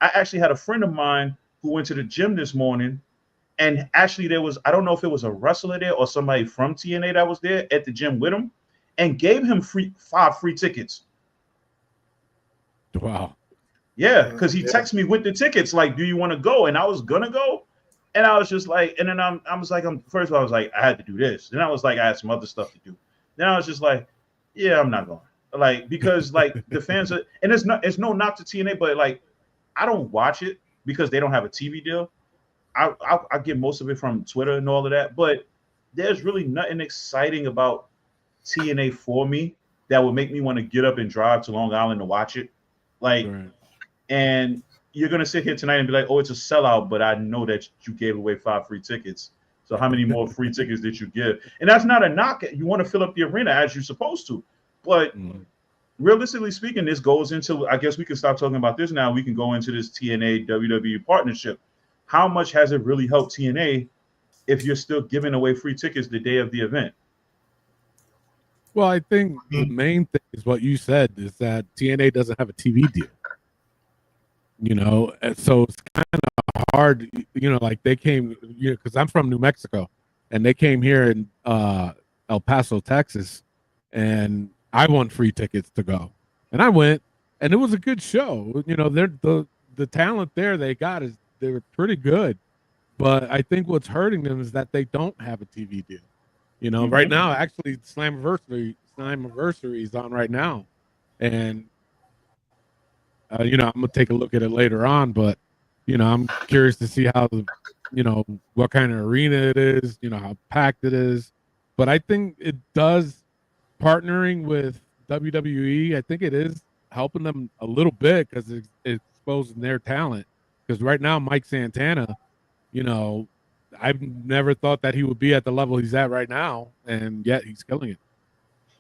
I actually had a friend of mine who went to the gym this morning. And actually, I don't know if it was a wrestler there or somebody from TNA that was there at the gym with him and gave him 5 free tickets. Wow. Yeah, because he texted me with the tickets, like, do you want to go? And I was going to go. And I was just like, and then I was like, first of all, I was like, I had to do this. Then I was like, I had some other stuff to do. Then I was just like, yeah, I'm not going. Like, because like the fans are, and it's no knock to TNA, but like, I don't watch it because they don't have a TV deal. I get most of it from Twitter and all of that, but there's really nothing exciting about TNA for me that would make me want to get up and drive to Long Island to watch it. Like, and you're going to sit here tonight and be like, oh, it's a sellout, but I know that you gave away 5 free tickets. So how many more free tickets did you give? And that's not a knock. You want to fill up the arena as you're supposed to. But realistically speaking, this goes into, I guess we can stop talking about this now. We can go into this TNA WWE partnership. How much has it really helped TNA if you're still giving away free tickets the day of the event? Well, I think the main thing is what you said is that TNA doesn't have a TV deal. So it's kind of hard, like they came, because I'm from New Mexico and they came here in El Paso, Texas, and I won free tickets to go. And I went, and it was a good show. The talent there they got is, they were pretty good, but I think what's hurting them is that they don't have a TV deal. Right now, actually, Slammiversary is on right now, and I'm gonna take a look at it later on. But I'm curious to see how what kind of arena it is, how packed it is. But I think it does partnering with WWE. I think it is helping them a little bit because it's exposing their talent. Because right now, Mike Santana, I've never thought that he would be at the level he's at right now, and yet he's killing it.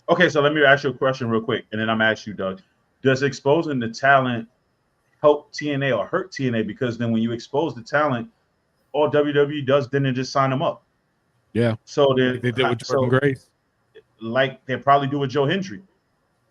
Okay, so let me ask you a question real quick, and then I'm asking you, Doug. Does exposing the talent help TNA or hurt TNA? Because then when you expose the talent, all WWE does then it just sign them up. Yeah. So they did with Jordan Grace. Like they probably do with Joe Hendry.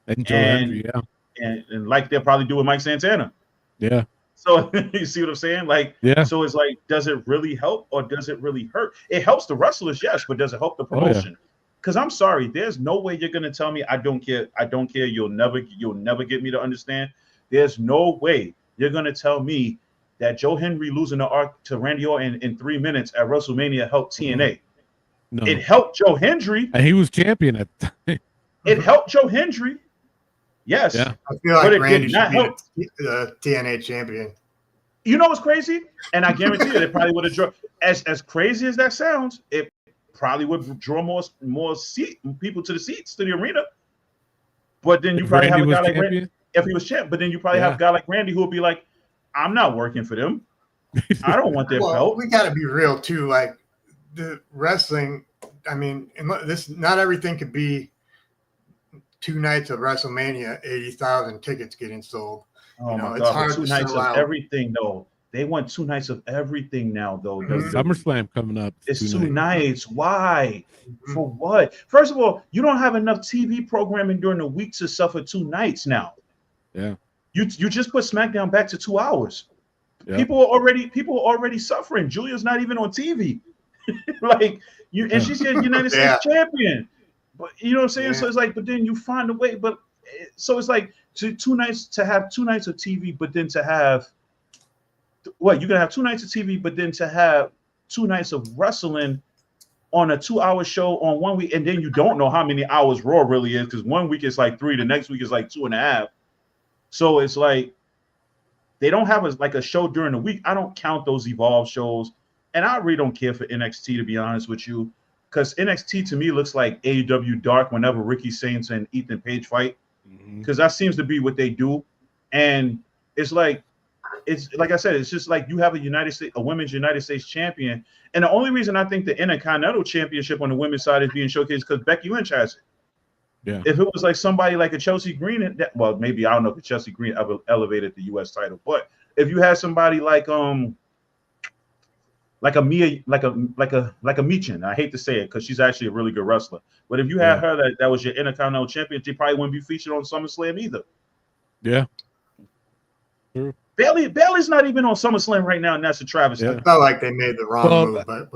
And Joe Hendry, yeah. And like they'll probably do with Mike Santana. Yeah. So you see what I'm saying? Like, so it's like, does it really help or does it really hurt? It helps the wrestlers, yes, but does it help the promotion? Because I'm sorry, there's no way you're gonna tell me I don't care. I don't care. You'll never get me to understand. There's no way you're gonna tell me that Joe Henry losing the arc to Randy Orton in 3 minutes at WrestleMania helped TNA. No. It helped Joe Hendry. And he was champion at the time. It helped Joe Hendry. Yes. Yeah. I feel like Randy did not should be the TNA champion. You know what's crazy? And I guarantee you, they probably would have drawn. As crazy as that sounds, it probably would draw more people to the seats to the arena. But then you probably have a guy like Randy if he was champ. But then you probably have a guy like Randy who will be like, "I'm not working for them. I don't want their belt." We got to be real too. Like the wrestling, I mean, not everything could be 2 nights of WrestleMania, 80,000 tickets getting sold. Oh my God! 2 nights of everything, though. They want 2 nights of everything now, though. SummerSlam coming up. It's 2 nights. Why? For what? First of all, you don't have enough TV programming during the week to suffer 2 nights now. Yeah. You just put SmackDown back to 2 hours. Yeah. People are already suffering. Julia's not even on TV. Like you, and she's your United States champion. But you know what I'm saying? Yeah. So it's like, but then you find a way. But so it's like to 2 nights to have 2 nights of TV, but then to have what you're gonna have 2 nights of TV, but then to have 2 nights of wrestling on a 2-hour show on 1 week, and then you don't know how many hours Raw really is because 1 week is like 3, the next week is like 2.5. So it's like they don't have a show during the week. I don't count those Evolve shows, and I really don't care for NXT, to be honest with you, because NXT to me looks like AEW Dark whenever Ricky Saints and Ethan Page fight, because that seems to be what they do, and it's like I said, it's just like you have a women's United States champion, and the only reason I think the Intercontinental Championship on the women's side is being showcased because Becky Lynch has it. Yeah. If it was like somebody like a Chelsea Green, well, maybe I don't know if Chelsea Green ever elevated the U.S. title, but if you had somebody like a Michin, I hate to say it because she's actually a really good wrestler, but if you had her that was your Intercontinental Champion, she probably wouldn't be featured on SummerSlam either. Yeah. True. Bailey's not even on SummerSlam right now, and that's a travesty. I felt like they made the wrong move, but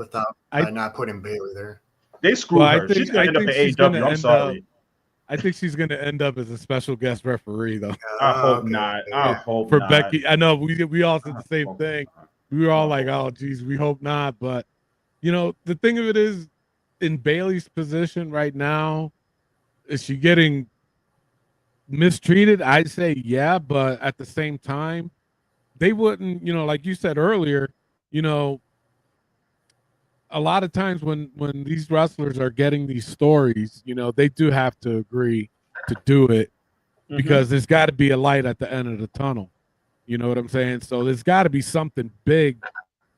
by not putting Bailey there. They screwed her. She's going to end up at AEW. I'm sorry. I think she's going to end up as a special guest referee, though. I hope not. I hope for not. Becky. I know we all said the same thing. We were all like, "Oh, geez, we hope not." But you know, the thing of it is, in Bailey's position right now, is she getting mistreated? I'd say yeah, but at the same time, they wouldn't. You know, like you said earlier, you know, a lot of times when these wrestlers are getting these stories, you know, they do have to agree to do it because there's got to be a light at the end of the tunnel. You know what I'm saying? So there's got to be something big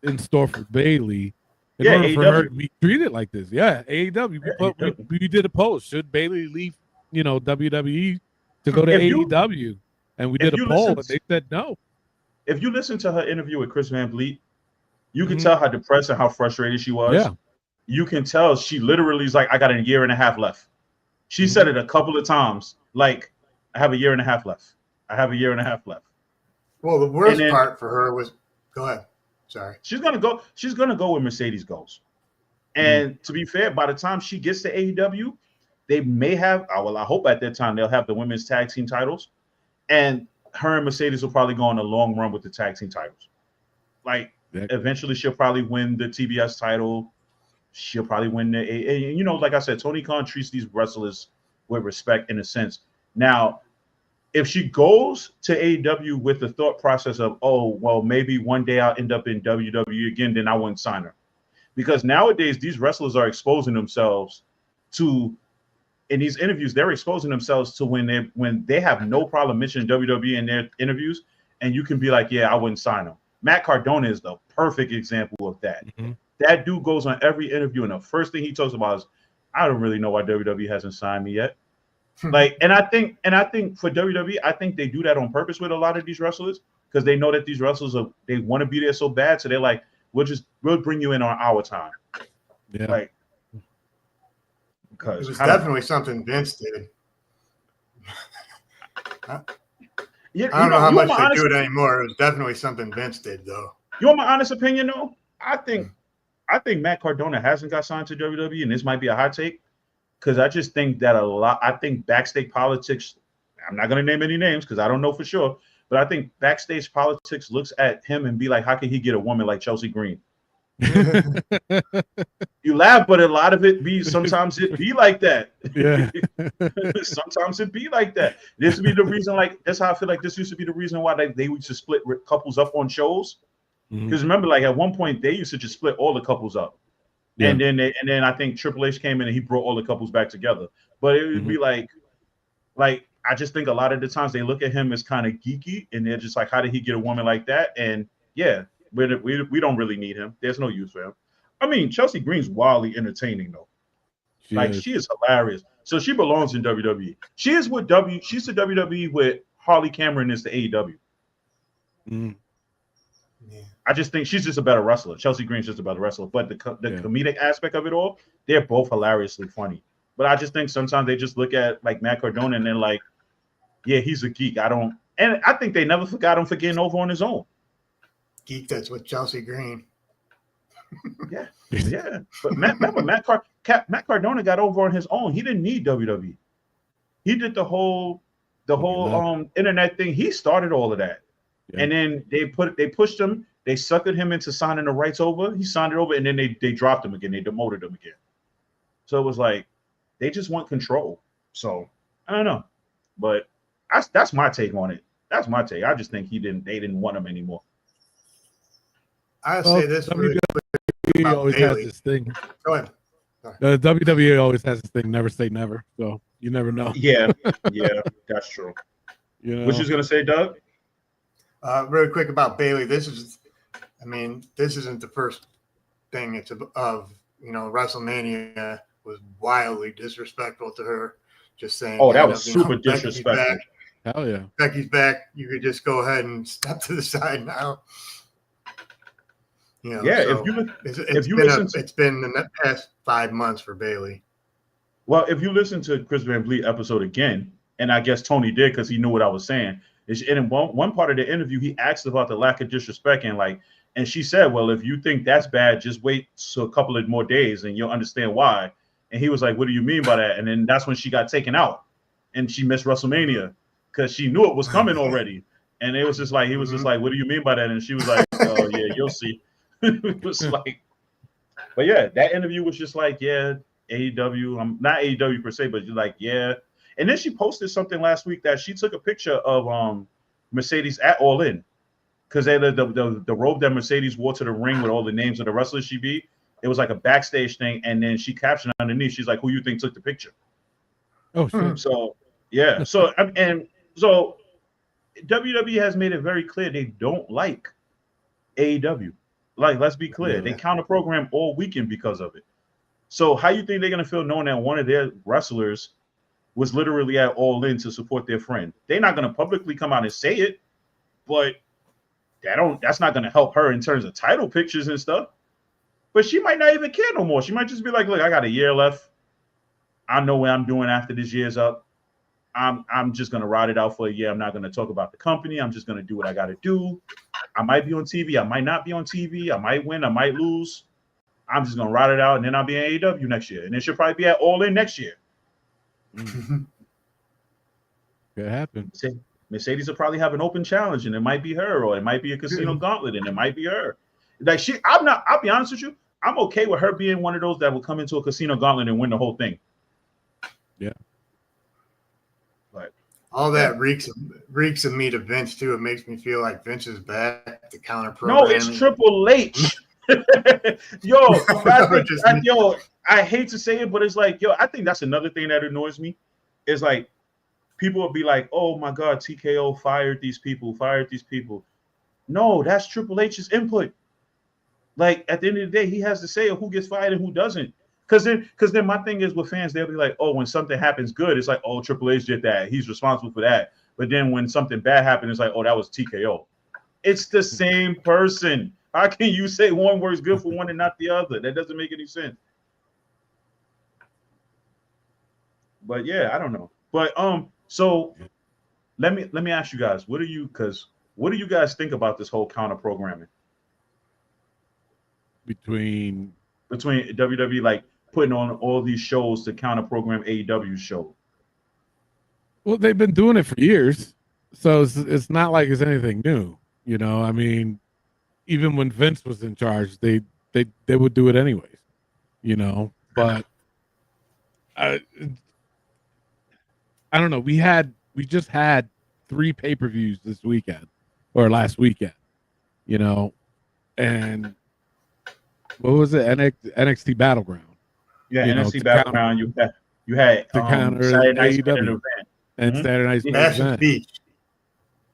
in store for Bailey in order for her to be treated like this. Yeah, AEW. We did a post. Should Bailey leave, you know, WWE to go to AEW? And we did a poll, but they said no. If you listen to her interview with Chris Van Vliet, you can tell how depressed and how frustrated she was. Yeah. You can tell she literally is like, I got a year and a half left. She said it a couple of times, like, I have a year and a half left. I have a year and a half left. Well, the worst part for her was, go ahead. Sorry. She's gonna go where Mercedes goes. And to be fair, by the time she gets to AEW, they may have, I hope at that time they'll have the women's tag team titles. And her and Mercedes will probably go on a long run with the tag team titles. Like, eventually she'll probably win the TBS title. She'll probably win you know, like I said, Tony Khan treats these wrestlers with respect in a sense. Now, if she goes to AEW with the thought process of, oh, well, maybe one day I'll end up in WWE again, then I wouldn't sign her. Because nowadays, these wrestlers are exposing themselves to, in these interviews, they're exposing themselves to when they have no problem mentioning WWE in their interviews, and you can be like, yeah, I wouldn't sign them. Matt Cardona is the perfect example of that. That dude goes on every interview, and the first thing he talks about is, I don't really know why WWE hasn't signed me yet. Like, and I think for WWE, I think they do that on purpose with a lot of these wrestlers because they know that these wrestlers they want to be there so bad, so they're like, we'll bring you in on our time. Yeah, like because it was definitely something Vince did. I don't know how much they do it anymore. It was definitely something Vince did, though. You want my honest opinion, though? I think Matt Cardona hasn't got signed to WWE, and this might be a hot take. because I just think that I think backstage politics, I'm not going to name any names because I don't know for sure, but I think backstage politics looks at him and be like, how can he get a woman like Chelsea Green? You laugh, but a lot of it sometimes it be like that. Yeah. Sometimes it be like that. This would be the reason, like, that's how I feel like this used to be the reason why they used to split couples up on shows. Because remember, like at one point they used to just split all the couples up. Yeah. And then I think Triple H came in and he brought all the couples back together. But it would be like I just think a lot of the times they look at him as kind of geeky and they're just like, how did he get a woman like that? And yeah, we don't really need him. There's no use for him. I mean, Chelsea Green's wildly entertaining though. She is hilarious. So she belongs in WWE. She's the WWE with Harley Cameron is the AEW. Mm. Yeah. I just think she's just a better wrestler. Chelsea Green's just a better wrestler. But the comedic aspect of it all, they're both hilariously funny. But I just think sometimes they just look at like Matt Cardona and they're like, yeah, he's a geek. And I think they never forgot him for getting over on his own. Geek that's with Chelsea Green. Yeah. But remember, Matt Cardona got over on his own. He didn't need WWE. He did the whole internet thing. He started all of that. Yeah. And then they pushed him. They suckered him into signing the rights over. He signed it over, and then they dropped him again. They demoted him again. So it was like they just want control. So I don't know, but that's my take on it. That's my take. I just think they didn't want him anymore. I'll say this. WWE always has this thing. Go ahead. The WWE always has this thing. Never say never. So you never know. Yeah, that's true. You know? What you gonna say, Doug? Really quick about Bayley. This isn't the first thing. It's of WrestleMania was wildly disrespectful to her. Just saying. Oh, that was super disrespectful. Hell yeah. Becky's back. You could just go ahead and step to the side now. Yeah, so it's been the past 5 months for Bayley. Well, if you listen to Chris Van Vliet episode again, and I guess Tony did because he knew what I was saying. And in one part of the interview, he asked about the lack of disrespect and she said, well, if you think that's bad, just wait a couple of more days and you'll understand why. And he was like, what do you mean by that? And then that's when she got taken out and she missed WrestleMania because she knew it was coming already. And it was just like, he was just like, what do you mean by that? And she was like, oh yeah, you'll see. It was like, but yeah, that interview was just like, yeah, AEW. I'm not AEW per se, but you're like, yeah. And then she posted something last week that she took a picture of Mercedes at All In because the robe that Mercedes wore to the ring with all the names of the wrestlers she beat. It was like a backstage thing, and then she captioned underneath. She's like, "Who you think took the picture?" Oh, shit. So yeah, so WWE has made it very clear they don't like AEW. Like, let's be clear, they counter program all weekend because of it. So how you think they're gonna feel knowing that one of their wrestlers was literally at All In to support their friend? They're not gonna publicly come out and say it, but that's not gonna help her in terms of title pictures and stuff. But she might not even care no more. She might just be like, look, I got a year left. I know what I'm doing after this year's up. I'm just gonna ride it out for a year. I'm not gonna talk about the company. I'm just gonna do what I gotta do. I might be on TV. I might not be on TV. I might win. I might lose. I'm just gonna ride it out, and then I'll be in AEW next year, and then she'll probably be at All In next year. Could happen. Mercedes will probably have an open challenge, and it might be her, or it might be a casino gauntlet, and it might be her. Like I'll be honest with you. I'm okay with her being one of those that will come into a casino gauntlet and win the whole thing. Yeah. But all that reeks of me to Vince too. It makes me feel like Vince is back to counter programming. No, it's Triple H. I hate to say it, but it's like, I think that's another thing that annoys me. Is like people will be like, oh my God, TKO fired these people. No, that's Triple H's input. Like at the end of the day, he has to say who gets fired and who doesn't. Because then my thing is with fans, they'll be like, oh, when something happens good, it's like, oh, Triple H did that. He's responsible for that. But then when something bad happens, it's like, oh, that was TKO. It's the same person. How can you say one word's good for one and not the other? That doesn't make any sense. But yeah, I don't know. But so let me ask you guys, what do you guys think about this whole counter programming? Between WWE, like putting on all these shows to counter program AEW show? Well, they've been doing it for years, so it's not like it's anything new. I mean, even when Vince was in charge, they would do it anyways. But I don't know. We just had 3 pay-per-views this weekend or last weekend, and what was it? NXT Battleground. Yeah, NXT Battleground. You had to counter Saturday Night's Main AEW Event. and Saturday Night's Main Bash at the Event. Beach.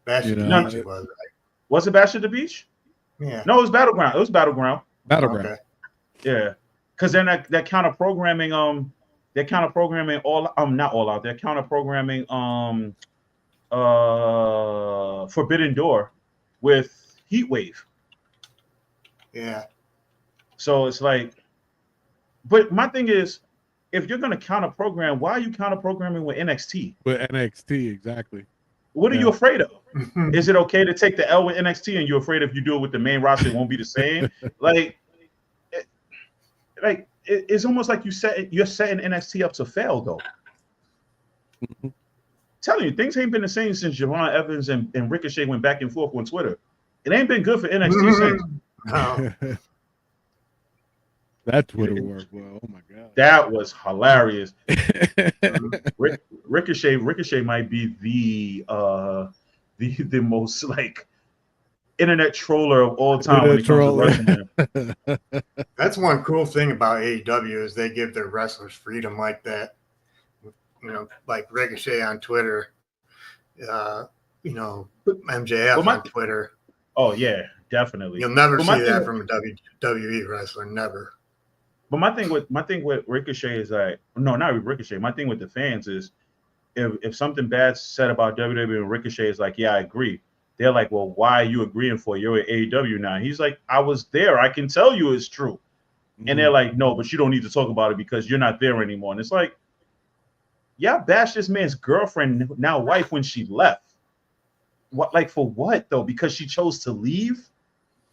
Bash at the know, Beach it was, right? Was it Bash at the Beach? Yeah. No, it was Battleground. It was Battleground. Battleground. Okay. Yeah, because then that counter programming. They're counter programming not all out. They're counter programming Forbidden Door with Heatwave. Yeah. So it's like, but my thing is, if you're gonna counter program, why are you counter programming with NXT? With NXT, exactly. What are you afraid of? Is it okay to take the L with NXT, and you're afraid if you do it with the main roster, it won't be the same? It's almost like you're setting NXT up to fail, though. Telling you, things ain't been the same since Javon Evans and Ricochet went back and forth on Twitter. It ain't been good for NXT since. No. That Twitter worked well. Oh my god, that was hilarious. Ricochet might be the most like internet troller of all time when it comes to wrestling. That's one cool thing about AEW is they give their wrestlers freedom like that. Like Ricochet on Twitter, MJF on Twitter. Oh yeah, definitely. You'll never see that from a WWE wrestler, never. But my thing with Ricochet is like, no, not with Ricochet. My thing with the fans is, if something bad's said about WWE and Ricochet is like, yeah, I agree. They're like, well, why are you agreeing for? You're at AEW now. He's like, I was there. I can tell you it's true. Mm-hmm. And they're like, no, but you don't need to talk about it because you're not there anymore. And it's like, yeah, bashed this man's girlfriend, now wife, when she left. What, like, for what though? Because she chose to leave?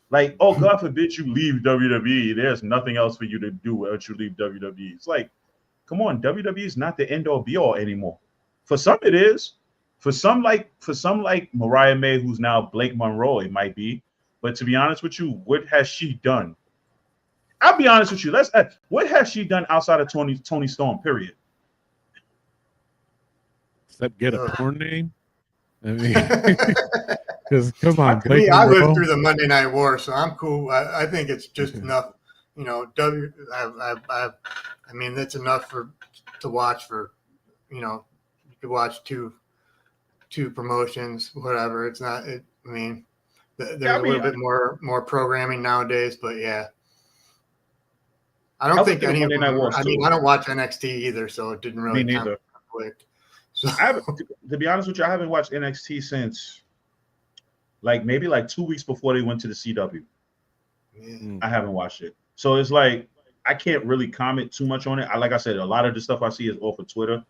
Like, oh, God forbid you leave WWE. There's nothing else for you to do once you leave WWE. It's like, come on, WWE is not the end all be all anymore. For some, it is. For some like Mariah May, who's now Blake Monroe, it might be. But to be honest with you, what has she done? I'll be honest with you. What has she done outside of Tony Storm? Period. Except get a porn name. I mean, because come on, I lived through the Monday Night War, so I'm cool. I think it's just enough. I mean, it's enough to watch for. You could watch two promotions, whatever. It's not. I mean, there's a little bit more programming nowadays, but yeah. I don't think any of them. I mean, I don't watch NXT either, so it didn't really conflict. So to be honest with you, I haven't watched NXT since maybe 2 weeks before they went to the CW. Yeah. I haven't watched it. So it's like I can't really comment too much on it. Like I said, a lot of the stuff I see is off of Twitter.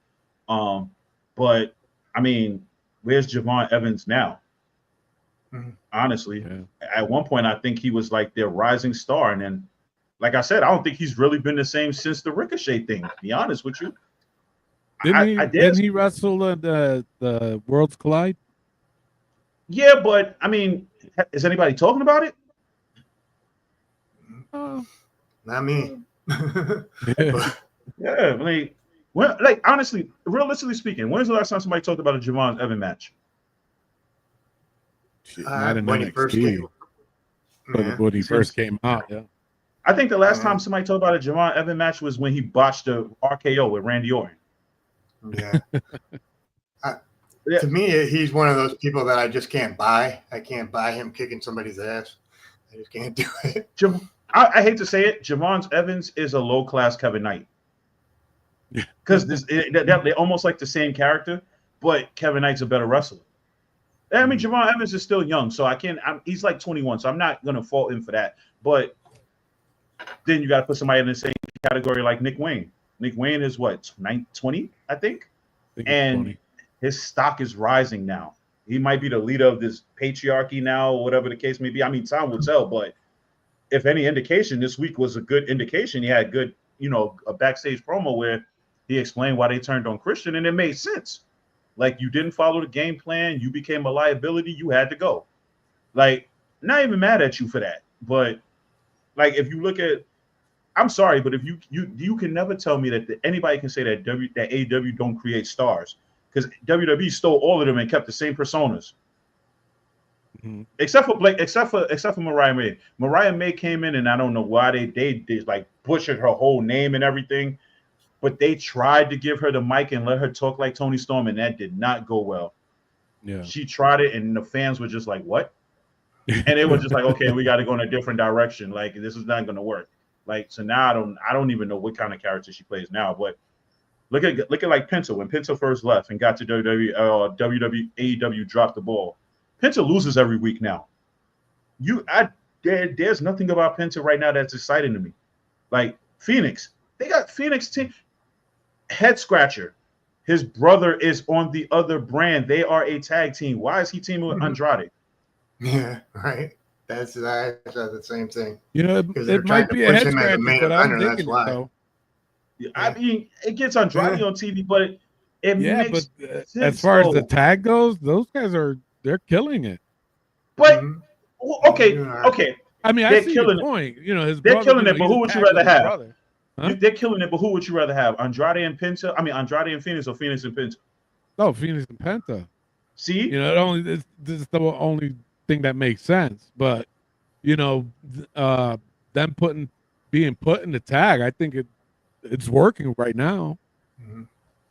But I mean, where's Javon Evans now? Mm-hmm. Honestly, at one point I think he was like their rising star, and then, like I said, I don't think he's really been the same since the Ricochet thing. To be honest with you. Didn't he wrestle at the Worlds Collide? Yeah, but I mean, is anybody talking about it? Not me. Yeah, honestly, realistically speaking, when's the last time somebody talked about a Javon Evans match? Not in when NXT. When he first came out, yeah. I think the last time somebody talked about a Javon Evans match was when he botched the RKO with Randy Orton. Yeah. To me, he's one of those people that I just can't buy. I can't buy him kicking somebody's ass. I just can't do it. I hate to say it, Javon Evans is a low-class Kevin Knight. Because they're almost like the same character, but Kevin Knight's a better wrestler. I mean, Javon Evans is still young, so he's like 21, so I'm not going to fault him for that. But then you got to put somebody in the same category like Nick Wayne. Nick Wayne is what, 20, I think? And 20. His stock is rising now. He might be the leader of this patriarchy now, or whatever the case may be. I mean, time will tell, but if any indication, this week was a good indication. He had good a backstage promo where he explained why they turned on Christian, and it made sense. Like, you didn't follow the game plan, you became a liability, you had to go. Like, not even mad at you for that, but like, if you look at, I'm sorry, but if you can never tell me that anybody can say that AEW don't create stars, because WWE stole all of them and kept the same personas. Mm-hmm. Except for Mariah May. Mariah May came in, and I don't know why they like butchered her whole name and everything, but they tried to give her the mic and let her talk like Toni Storm, and that did not go well. Yeah, she tried it, and the fans were just like, "What?" And it was just like, "Okay, we got to go in a different direction. Like, this is not going to work." Like, so now I don't even know what kind of character she plays now. But look at like Penta. When Penta first left and got to WWE, AEW dropped the ball. Penta loses every week now. There's nothing about Penta right now that's exciting to me. Like Phoenix, they got Phoenix team head scratcher. His brother is on the other brand. They are a tag team. Why is he teaming with Andrade? Yeah, right. That's the same thing. It might be a head scratcher, but I'm digging it though. I mean, it gets Andrade on TV, but it makes sense, as far as the tag goes, those guys they're killing it. But okay. I mean, I see your point. They're killing it, but who would you rather have? Huh? They're killing it, but who would you rather have? Andrade and Penta? I mean, Andrade and Phoenix, or Phoenix and Penta? Oh, Phoenix and Penta. See, this is the only thing that makes sense. But them being put in the tag, I think it's working right now. Mm-hmm.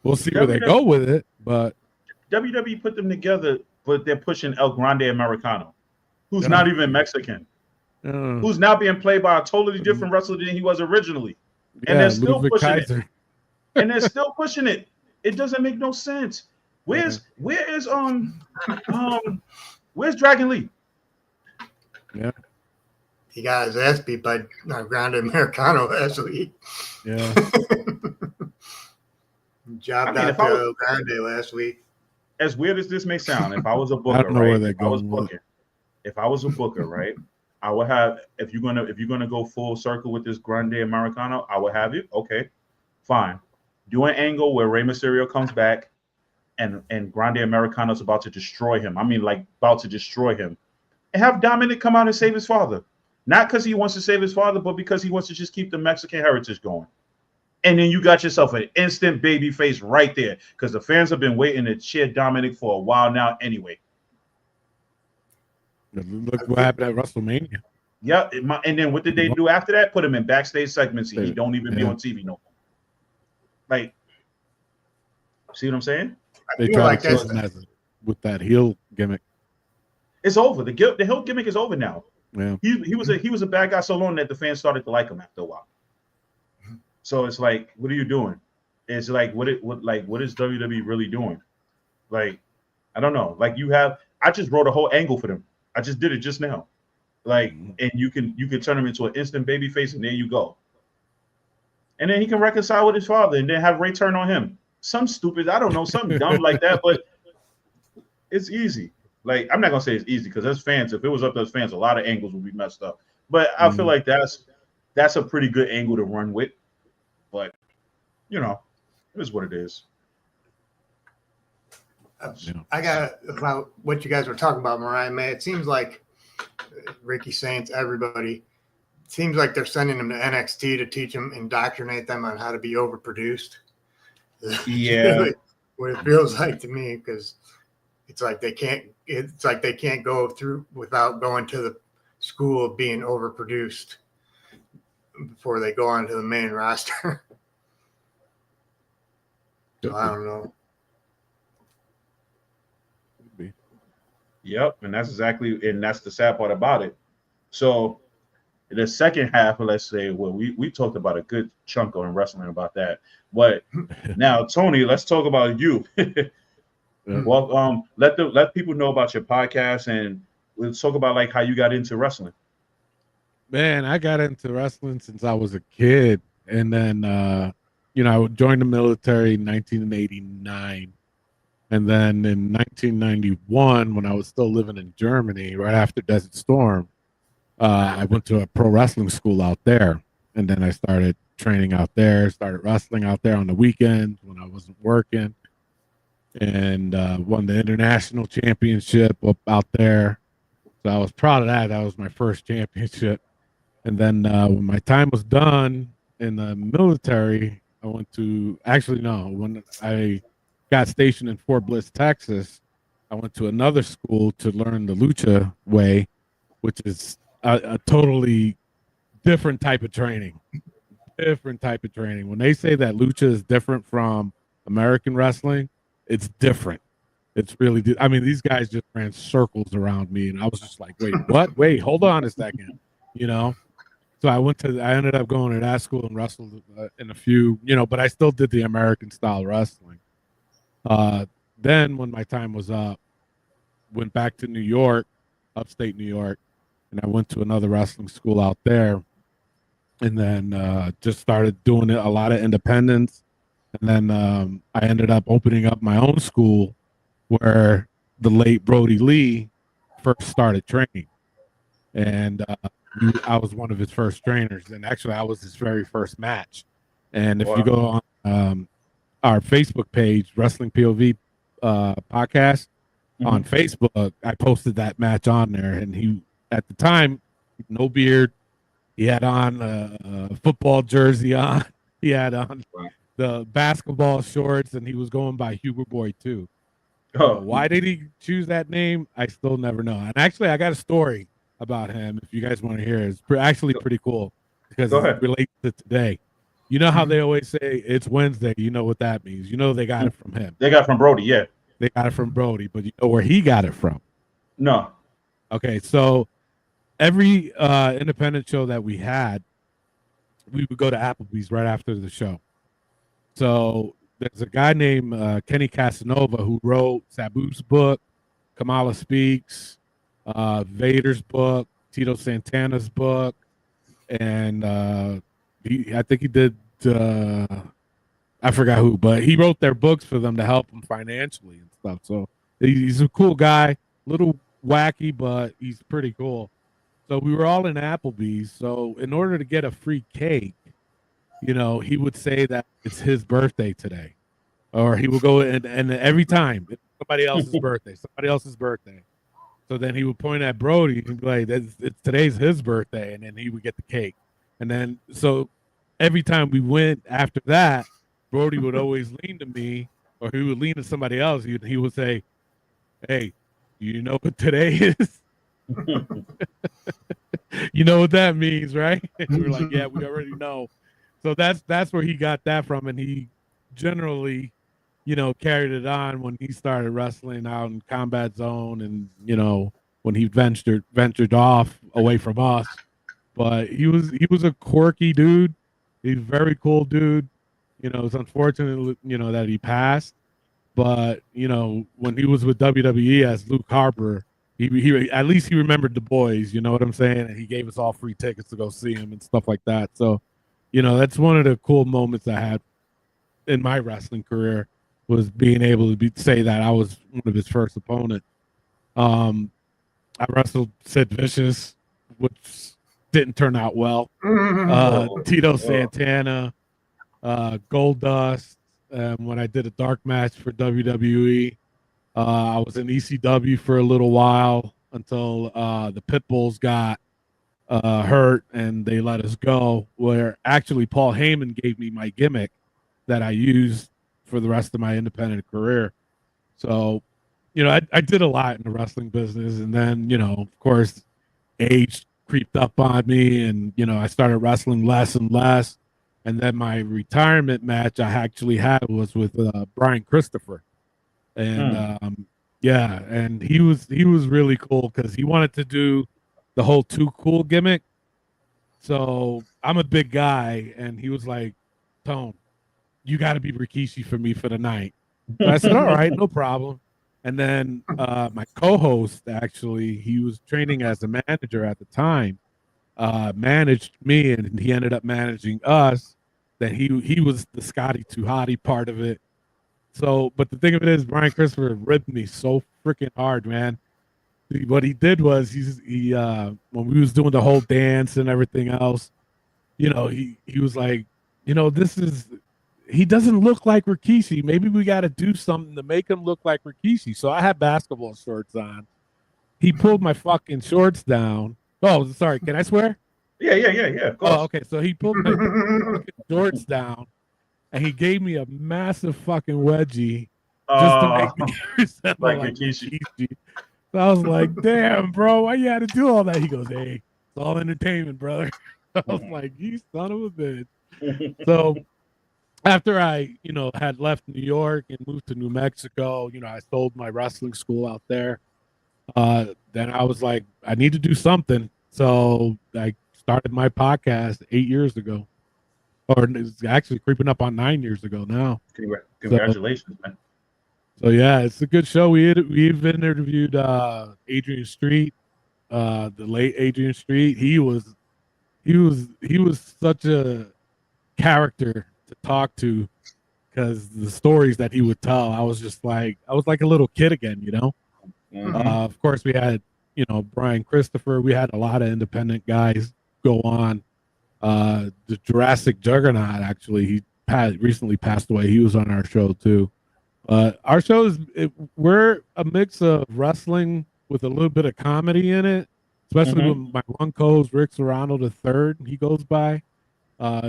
We'll see where they go with it, but WWE put them together, but they're pushing El Grande Americano, who's not even Mexican, who's now being played by a totally different wrestler than he was originally, and they're still pushing it. And they're still pushing it. It doesn't make no sense. Where's Dragon Lee? Yeah. He got his ass beat by Grande Americano last week. Yeah. Jobbed out Grande last week. As weird as this may sound, if I was a booker, I don't know right? where they're going. If I was a booker, right? I would have, if you're gonna go full circle with this Grande Americano, I would have it. Okay, fine. Do an angle where Rey Mysterio comes back and Grande Americano's about to destroy him. I mean, like, about to destroy him. And have Dominic come out and save his father. Not because he wants to save his father, but because he wants to just keep the Mexican heritage going. And then you got yourself an instant baby face right there, because the fans have been waiting to cheer Dominic for a while now anyway. Look what happened at WrestleMania. Yeah, and then what did they do after that? Put him in backstage segments. He don't even be on TV no more. Like, see what I'm saying? They try to kill him with that heel gimmick. It's over. The heel gimmick is over now. Yeah, he was a bad guy so long that the fans started to like him after a while. So it's like, what are you doing? It's like, what is WWE really doing? Like, I don't know. Like, I just wrote a whole angle for them. I just did it just now. Like, and you can turn him into an instant baby face, and there you go. And then he can reconcile with his father, and then have Ray turn on him. Some stupid, I don't know, something dumb like that, but it's easy. Like, I'm not gonna say it's easy, because as fans, if it was up to us fans, a lot of angles would be messed up. But I feel like that's a pretty good angle to run with. But it is what it is. I got about what you guys were talking about, Mariah May. It seems like Ricky Saints, everybody, seems like they're sending them to NXT to teach them, indoctrinate them on how to be overproduced. Yeah, what it feels like to me, because it's like they can't go through without going to the school of being overproduced before they go onto the main roster. So I don't know. Yep, and that's the sad part about it. So in the second half, let's say, well, we talked about a good chunk on wrestling about that. But now, Tony, let's talk about you. Well, let people know about your podcast, and let's talk about like how you got into wrestling. Man, I got into wrestling since I was a kid, and then I joined the military in 1989. And then in 1991, when I was still living in Germany, right after Desert Storm, I went to a pro wrestling school out there. And then I started training out there, started wrestling out there on the weekends when I wasn't working, and won the international championship up out there. So I was proud of that. That was my first championship. And then when my time was done in the military, I went to, actually, no, when I got stationed in Fort Bliss, Texas, I went to another school to learn the lucha way, which is a totally different type of training. Different type of training. When they say that lucha is different from American wrestling, it's different. It's really, I mean, these guys just ran circles around me, and I was just like, wait, what? Wait, hold on a second, you know? So I ended up going to that school and wrestled in a few, you know, but I still did the American style wrestling. Then when my time was up, went back to New York, upstate New York, and I went to another wrestling school out there, and then just started doing a lot of independence. And then I ended up opening up my own school where the late Brody Lee first started training. And I was one of his first trainers. And actually, I was his very first match. And if you go on our Facebook page, Wrestling POV podcast, on Facebook, I posted that match on there. And he, at the time, no beard. He had on a football jersey on. He had on the basketball shorts, and he was going by Huber Boy too. Oh, why did he choose that name? I still never know. And actually, I got a story about him. If you guys want to hear, it's actually pretty cool because it relates to today. You know how they always say it's Wednesday. You know what that means. You know they got it from him. They got it from Brody, yeah. They got it from Brody, but you know where he got it from? No. Okay, so every independent show that we had, we would go to Applebee's right after the show. So there's a guy named Kenny Casanova who wrote Sabu's book, Kamala Speaks, Vader's book, Tito Santana's book, and I think he did, I forgot who, but he wrote their books for them to help them financially and stuff. So he's a cool guy, little wacky, but he's pretty cool. So we were all in Applebee's. So in order to get a free cake, you know, he would say that it's his birthday today. Or he would go and every time it's somebody else's birthday. So then he would point at Brody and be like, it's today's his birthday. And then he would get the cake. And then, so every time we went after that, Brody would always lean to me, or he would lean to somebody else. He would say, hey, you know what today is? You know what that means, right? And we were like, yeah, we already know. So that's where he got that from. And he generally, you know, carried it on when he started wrestling out in Combat Zone, and, you know, when he ventured off away from us. But he was a quirky dude. He's a very cool dude. You know, it's unfortunate, you know, that he passed. But, you know, when he was with WWE as Luke Harper, he at least he remembered the boys, you know what I'm saying? And he gave us all free tickets to go see him and stuff like that. So, you know, that's one of the cool moments I had in my wrestling career, was being able to say that I was one of his first opponents. I wrestled Sid Vicious, which didn't turn out well. Tito Santana, Goldust. When I did a dark match for WWE, I was in ECW for a little while until the Pitbulls got hurt and they let us go. Where actually Paul Heyman gave me my gimmick that I used for the rest of my independent career. So, you know, I did a lot in the wrestling business, and then, you know, of course, age creeped up on me, and, you know, I started wrestling less and less. And then my retirement match I actually had was with Brian Christopher, and yeah, and he was really cool because he wanted to do the whole Too Cool gimmick. So I'm a big guy, and he was like, Tone, you got to be Rikishi for me for the night. So I said, all right, no problem. And then my co-host, actually, he was training as a manager at the time, managed me, and he ended up managing us. That he was the Scotty Too Hottie part of it. So, but the thing of it is, Brian Christopher ripped me so freaking hard, man. What he did was he when we was doing the whole dance and everything else, you know, he was like, he doesn't look like Rikishi. Maybe we got to do something to make him look like Rikishi. So I had basketball shorts on. He pulled my fucking shorts down. Oh, sorry. Can I swear? Yeah. Of course. Oh, okay. So he pulled my fucking shorts down, and he gave me a massive fucking wedgie just to make me resemble like Rikishi. So I was like, damn, bro, why you had to do all that? He goes, hey, it's all entertainment, brother. I was like, you son of a bitch. So after I, had left New York and moved to New Mexico, I sold my wrestling school out there. Then I was like, I need to do something. So I started my podcast 8 years ago. Or it's actually creeping up on 9 years ago now. Congratulations, man. So yeah, it's a good show. We've interviewed Adrian Street, the late Adrian Street. He was such a character to talk to because the stories that he would tell, I was like a little kid again, Mm-hmm. Of course, we had Brian Christopher. We had a lot of independent guys go on. The Jurassic Juggernaut, actually, he recently passed away. He was on our show too. Our show we're a mix of wrestling with a little bit of comedy in it, especially with my one co-host, Rick Serrano III. He goes by.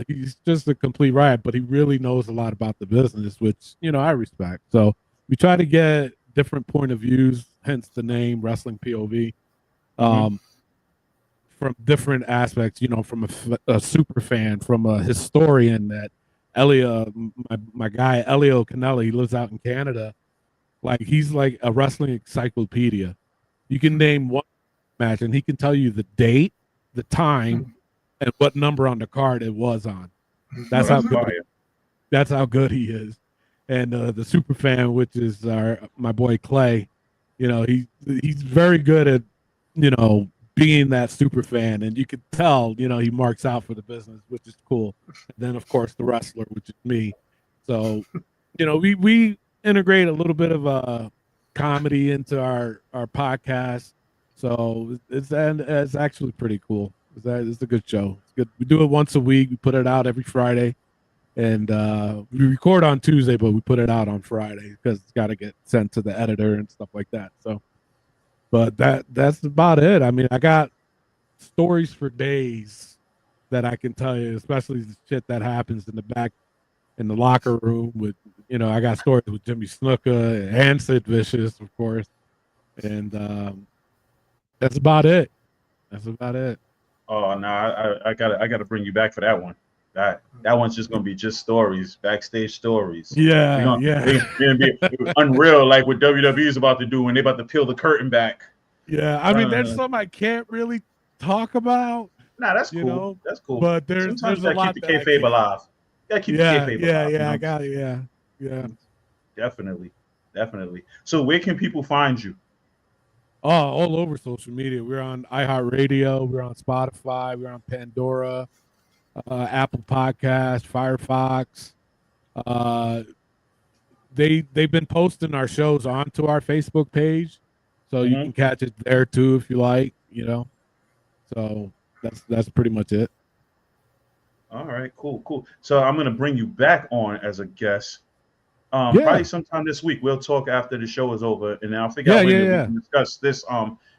He's just a complete riot, but he really knows a lot about the business, which, I respect. So we try to get different point of views, hence the name Wrestling POV, from different aspects, from a super fan, from a historian that Elio, my guy Elio Canella, he lives out in Canada. Like he's like a wrestling encyclopedia. You can name one match and he can tell you the date, the time, and what number on the card it was on. That's how good he is. And the super fan, which is my boy Clay, he's very good at being that super fan, and you could tell, he marks out for the business, which is cool. And then, of course, the wrestler, which is me. So, we integrate a little bit of comedy into our podcast. So it's actually pretty cool. It's a good show. It's good. We do it once a week. We put it out every Friday, and we record on Tuesday, but we put it out on Friday because it's got to get sent to the editor and stuff like that. So. But that's about it. I mean, I got stories for days that I can tell you, especially the shit that happens in the locker room with, I got stories with Jimmy Snuka and Sid Vicious, of course. And that's about it. Oh no, I gotta bring you back for that one. That one's just gonna be just stories, backstage stories. Yeah, It's gonna be unreal, like what WWE is about to do when they're about to peel the curtain back. Yeah, I mean, there's some I can't really talk about. Nah, that's cool. That's cool. But there's a lot keep the kayfabe alive. Gotta keep the kayfabe alive. Yeah, I got it. Yeah. Definitely. So where can people find you? Oh, all over social media. We're on iHeartRadio. We're on Spotify. We're on Pandora. Apple Podcast, Firefox. They've been posting our shows onto our Facebook page, so you can catch it there too if you like. So that's pretty much it. All right, cool. So I'm gonna bring you back on as a guest. Probably sometime this week. We'll talk after the show is over, and I'll figure out when we can discuss this.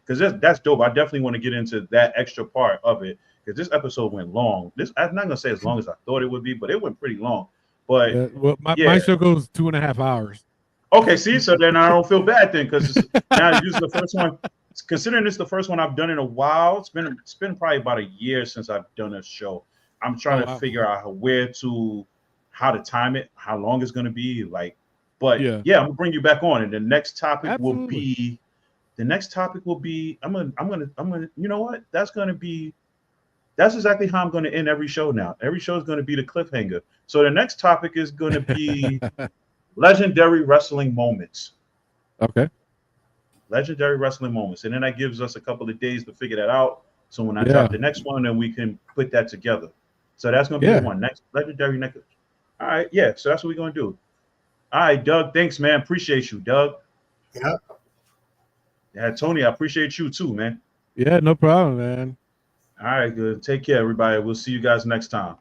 Because that's dope. I definitely want to get into that extra part of it. Because this episode went long. I'm not gonna say as long as I thought it would be, but it went pretty long. But my show goes 2.5 hours. Okay, see, so then I don't feel bad then, because now this is the first one. Considering this is the first one I've done in a while, it's been probably about a year since I've done a show. I'm trying to figure out how to time it, how long it's gonna be, like. But I'm gonna bring you back on, and the next topic will be. I'm gonna. You know what? That's exactly how I'm going to end every show now. Every show is going to be the cliffhanger. So the next topic is going to be legendary wrestling moments. Okay. Legendary wrestling moments. And then that gives us a couple of days to figure that out. So when I drop the next one, then we can put that together. So that's going to be the one. Next legendary next. All right. Yeah. So that's what we're going to do. All right, Doug. Thanks, man. Appreciate you, Doug. Yeah. Yeah, Tony, I appreciate you too, man. Yeah, no problem, man. All right, good. Take care, everybody. We'll see you guys next time.